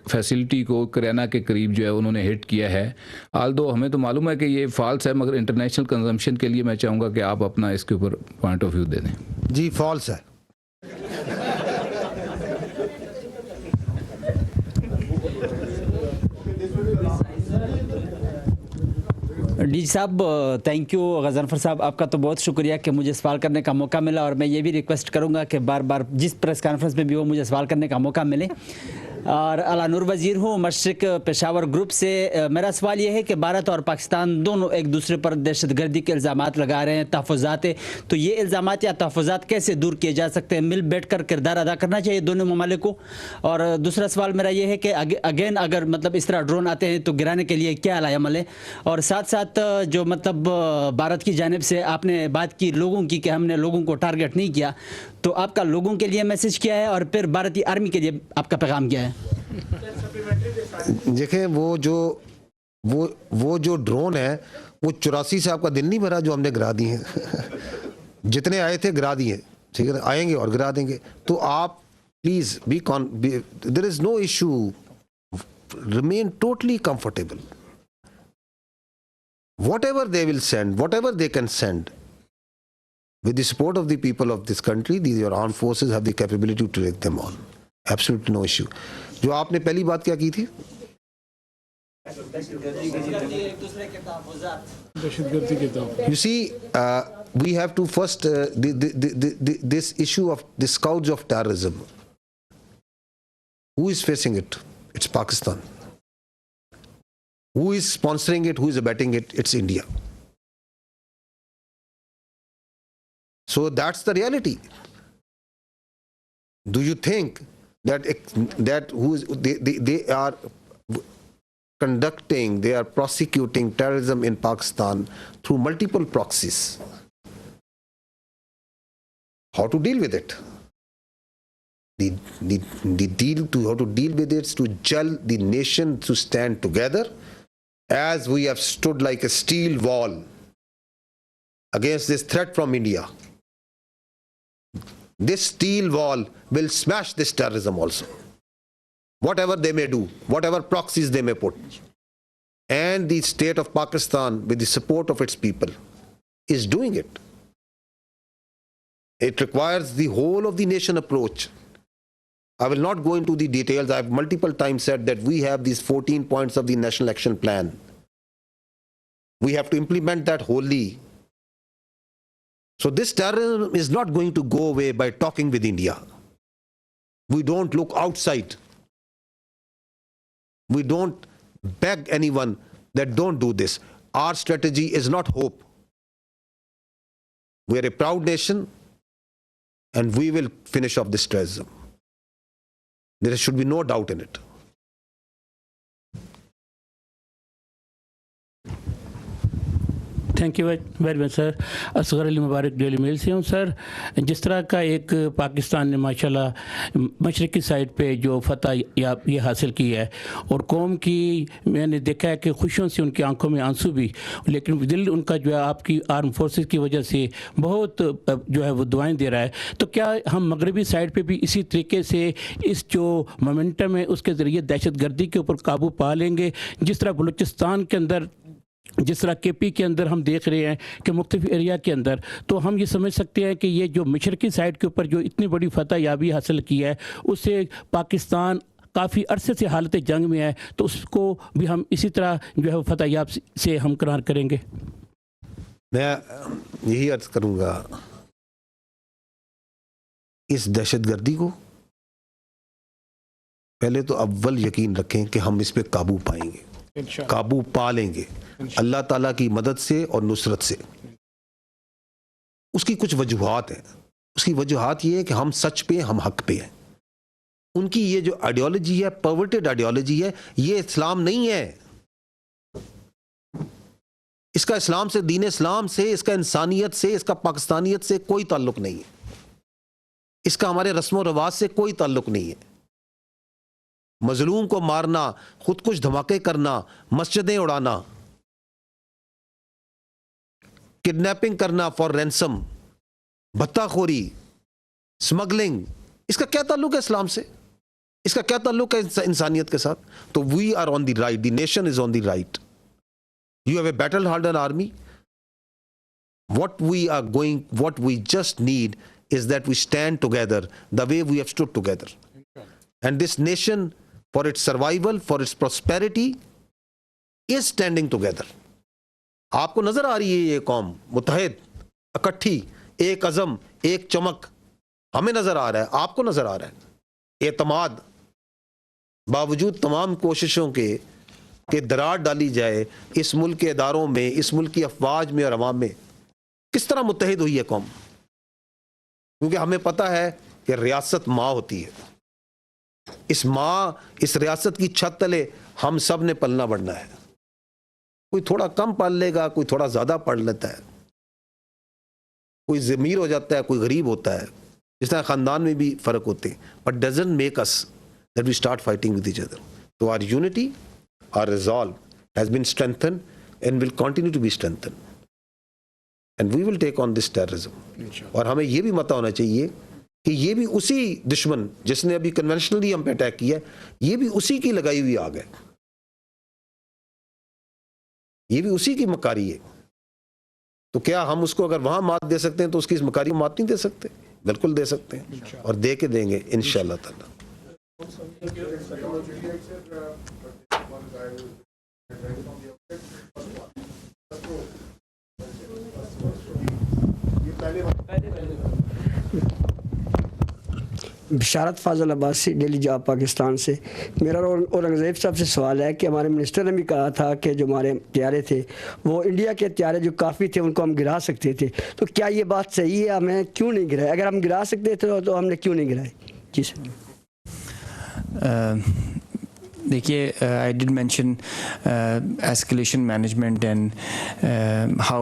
फैसिलिटी को करेना के करीब जो है उन्होंने हिट किया है. आल्दो हमें तो मालूम है कि ये फॉल्स है, मगर इंटरनेशनल कंजम्पशन के लिए मैं चाहूँगा कि आप अपना इसके ऊपर पॉइंट ऑफ व्यू दे दें. जी, फॉल्स है. डी साहब, थैंक यू. गज़नफ़र साहब, आपका तो बहुत शुक्रिया कि मुझे सवाल करने का मौका मिला, और मैं ये भी रिक्वेस्ट करूँगा कि बार बार जिस प्रेस कॉन्फ्रेंस में भी हो मुझे सवाल करने का मौका मिले. और अला नूर वज़ीर हूँ, मशरिक पेशावर ग्रुप से. मेरा सवाल ये है कि भारत और पाकिस्तान दोनों एक दूसरे पर दहशतगर्दी के इल्ज़ामात लगा रहे हैं, तहफ़्फ़ुज़ात. तो ये इल्ज़ामात या तहफ़्फ़ुज़ात कैसे दूर किए जा सकते हैं? मिल बैठ कर किरदार अदा करना चाहिए दोनों ममालिक को. और दूसरा सवाल मेरा ये है कि अगेन अगर मतलब इस तरह ड्रोन आते हैं तो गिराने के लिए क्या अमल है? और साथ साथ जो मतलब भारत की जानिब से आपने बात की लोगों की कि हमने लोगों को टारगेट नहीं किया, तो आपका लोगों के लिए मैसेज क्या है और फिर भारतीय आर्मी के लिए आपका पैगाम क्या है? देखें, वो जो ड्रोन है वो 84 से आपका दिल नहीं भरा जो हमने गिरा दिए हैं. जितने आए थे गिरा दिए, ठीक है, आएंगे और गिरा देंगे. तो आप please there is no issue, remain totally comfortable. Whatever they will send, whatever they can send, with the support of the people of this country, your armed forces have the capability to take them on. Absolutely no issue. जो आपने पहली बात क्या की थी? You see, we have to first this issue of the scourge of terrorism. Who is facing it? It's Pakistan. Who is sponsoring it? Who is abetting it? It's India. So that's the reality. Do you think that they are conducting, they are prosecuting terrorism in Pakistan through multiple proxies? How to deal with it? The deal to how to deal with it is to gel the nation to stand together, as we have stood like a steel wall against this threat from India. This steel wall will smash this terrorism also. Whatever they may do, whatever proxies they may put. And the state of Pakistan, with the support of its people, is doing it. It requires the whole of the nation approach. I will not go into the details. I have multiple times said that we have these 14 points of the National Action Plan. We have to implement that wholly. So this terrorism is not going to go away by talking with India. We don't look outside. We don't beg anyone that don't do this. Our strategy is not hope. We are a proud nation and we will finish off this terrorism. There should be no doubt in it. Thank you very much sir. Asghar Ali Mubarak Daily Mail से हूँ sir. जिस तरह का एक पाकिस्तान ने माशाल्लाह मशरक़ी side पे जो फतह ये हासिल की है और कौम की मैंने देखा है कि खुशियों से उनकी आंखों में आंसू भी, लेकिन दिल उनका जो है आपकी आर्म फोर्सेस की वजह से बहुत जो है वो दुआएं दे रहा है। तो क्या हम मगरबी साइड पे भी इसी तरीके से इस जो मोमेंटम है उसके ज़रिए दहशतगर्दी के ऊपर काबू पा लेंगे? जिस तरह बलूचिस्तान के अंदर, जिस तरह केपी के अंदर हम देख रहे हैं कि मुख्तलिफ एरिया के अंदर, तो हम ये समझ सकते हैं कि ये जो मशरक़ी साइड के ऊपर जो इतनी बड़ी फतह याबी हासिल की है उससे पाकिस्तान काफ़ी अरसे से हालत जंग में है, तो उसको भी हम इसी तरह जो है फतह याब से हमकरार करेंगे। मैं यही अर्ज करूँगा, इस दहशतगर्दी को पहले तो अव्वल यकीन रखें कि हम इस पे काबू पाएंगे, काबू पा लेंगे अल्लाह ताला की मदद से और नुसरत से। उसकी कुछ वजूहात हैं। उसकी वजूहात ये है कि हम सच पे, हम हक पे हैं। उनकी ये जो आइडियोलॉजी है, परवर्टेड आइडियोलॉजी है, ये इस्लाम नहीं है। इसका इस्लाम से, दीन इस्लाम से, इसका इंसानियत से, इसका पाकिस्तानियत से कोई ताल्लुक नहीं है। इसका हमारे रस्म व रवाज से कोई ताल्लुक नहीं है। मजलूम को मारना, खुद कुछ धमाके करना, मस्जिदें उड़ाना, किडनैपिंग करना फॉर रैंसम, भत्ताखोरी, स्मगलिंग, इसका क्या ताल्लुक है इस्लाम से? इसका क्या ताल्लुक है इंसानियत के साथ? तो we are on the right, the nation is on the right. You have a battle hardened army. What we just need is that we stand together the way we have stood together. And this nation, for its survival, for its prosperity, is standing together. आपको नजर आ रही है ये कौम मुत्तहिद, इकट्ठी, एक अज़म, एक चमक हमें नजर आ रहा है, आपको नजर आ रहा है। एतमाद, बावजूद तमाम कोशिशों के दरार डाली जाए इस मुल्क के इदारों में, इस मुल्क की अफवाज में और अवाम में, किस तरह मुत्तहिद हुई है कौम? क्योंकि हमें पता है कि रियासत माँ होती है। इस माँ, इस रियासत की छत तले हम सब ने पलना बढ़ना है। कोई थोड़ा कम पल लेगा, कोई थोड़ा ज्यादा पढ़ लेता है, कोई अमीर हो जाता है, कोई गरीब होता है, जिस तरह खानदान में भी फर्क होते हैं, but doesn't make us that we start fighting with each other. तो our unity, our resolve has been strengthen and will continue to be strengthen, and we will take on this terrorism. और हमें यह भी पता होना चाहिए कि ये भी उसी दुश्मन जिसने अभी कन्वेंशनली हम पे अटैक किया, ये भी उसी की लगाई हुई आग है, ये भी उसी की मकारी है। तो क्या हम उसको अगर वहां मात दे सकते हैं तो उसकी इस मकारी को मात नहीं दे सकते? बिल्कुल दे सकते हैं, और दे के देंगे इंशाअल्लाह ताला। बिशारत फाजल अब्बासी, डेली जॉब पाकिस्तान से। मेरा औरंगज़ेब साहब से सवाल है कि हमारे मिनिस्टर ने भी कहा था कि जो हमारे हथियारे थे वो इंडिया के हथियारे जो काफ़ी थे उनको हम गिरा सकते थे, तो क्या ये बात सही है? हमें क्यों नहीं गिराए? अगर हम गिरा सकते थे तो हमने क्यों नहीं गिराए? जी सर। देखिए, I did mention escalation management and how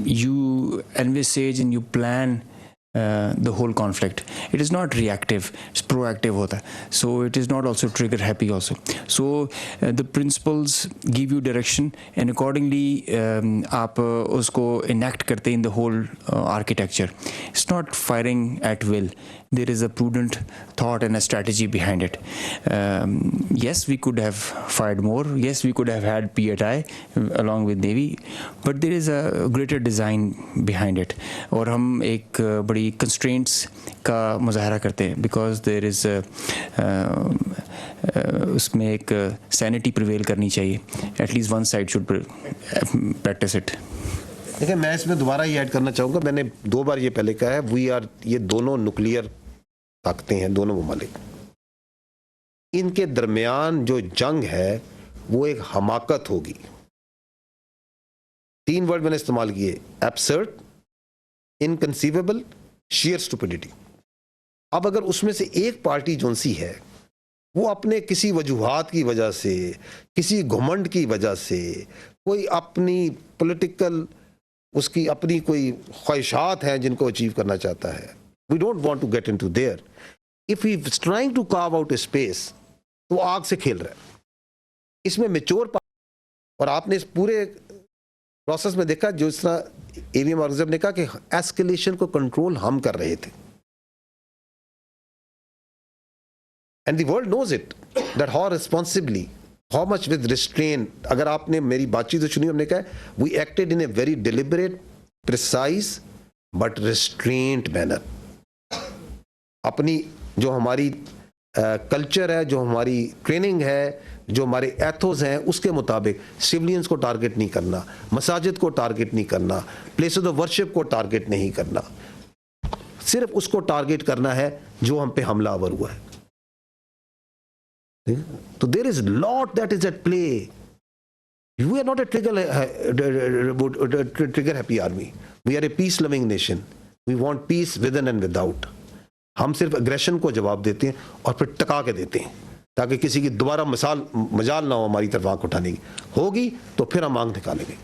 you envisage and you plan the whole conflict. It is not reactive, it's proactive hota. So it is not also trigger happy also. So the principles give you direction and accordingly aap usko enact karte in the whole architecture. It's not firing at will. There is a prudent thought and a strategy behind it. Yes, we could have fired more. Yes, we could have had PAI along with Navy, but there is a greater design behind it. और हम एक बड़ी constraints का मुजाहरा करते हैं because there is उसमें एक sanity prevail करनी चाहिए. At least one side should practice it. देखिए, मैं इसमें दोबारा ये ऐड करना चाहूँगा, मैंने 2 बार ये पहले कहा है, ये दोनों न्यूक्लियर ताकतें हैं, दोनों ममालिक। इनके दरमियान जो जंग है वो एक हमाकत होगी। 3 वर्ड मैंने इस्तेमाल किए, एब्सर्ड, इनकंसीवेबल, शेयर स्टुपिडिटी। अब अगर उसमें से एक पार्टी जोन सी है वो अपने किसी वजूहात की वजह से, किसी घुमंड की वजह से, कोई अपनी पॉलिटिकल उसकी अपनी कोई ख्वाहिशात हैं जिनको अचीव करना चाहता है, we don't want to get into there. If he is trying to carve out a space, तो आग से खेल रहा है। इसमें मैच्योर और आपने इस पूरे प्रोसेस में देखा, जो इस तरह एवीएम ऑर्गेनाइजर ने कहा कि एस्केलेशन को कंट्रोल हम कर रहे थे, and the world knows it that how responsibly, how much with restraint. अगर आपने मेरी बातचीत तो सुनी, हमने कहा we acted in a very deliberate, precise but restraint manner. अपनी जो हमारी कल्चर है, जो हमारी ट्रेनिंग है, जो हमारे एथोस हैं, उसके मुताबिक सिविलियंस को टारगेट नहीं करना, मसाजिद को टारगेट नहीं करना, प्लेसेस ऑफ वर्शिप को टारगेट नहीं करना, सिर्फ उसको टारगेट करना है जो हम पे हमलावर हुआ है। तो there is lot that is at play. We are not a trigger happy army, we are a peace loving nation. We want peace within and without. हम सिर्फ एग्रेशन को जवाब देते हैं और फिर टका के देते हैं ताकि किसी की दोबारा मजाल ना हो हमारी तरफ आंख उठाने की। होगी तो फिर हम आंख निकालेंगे।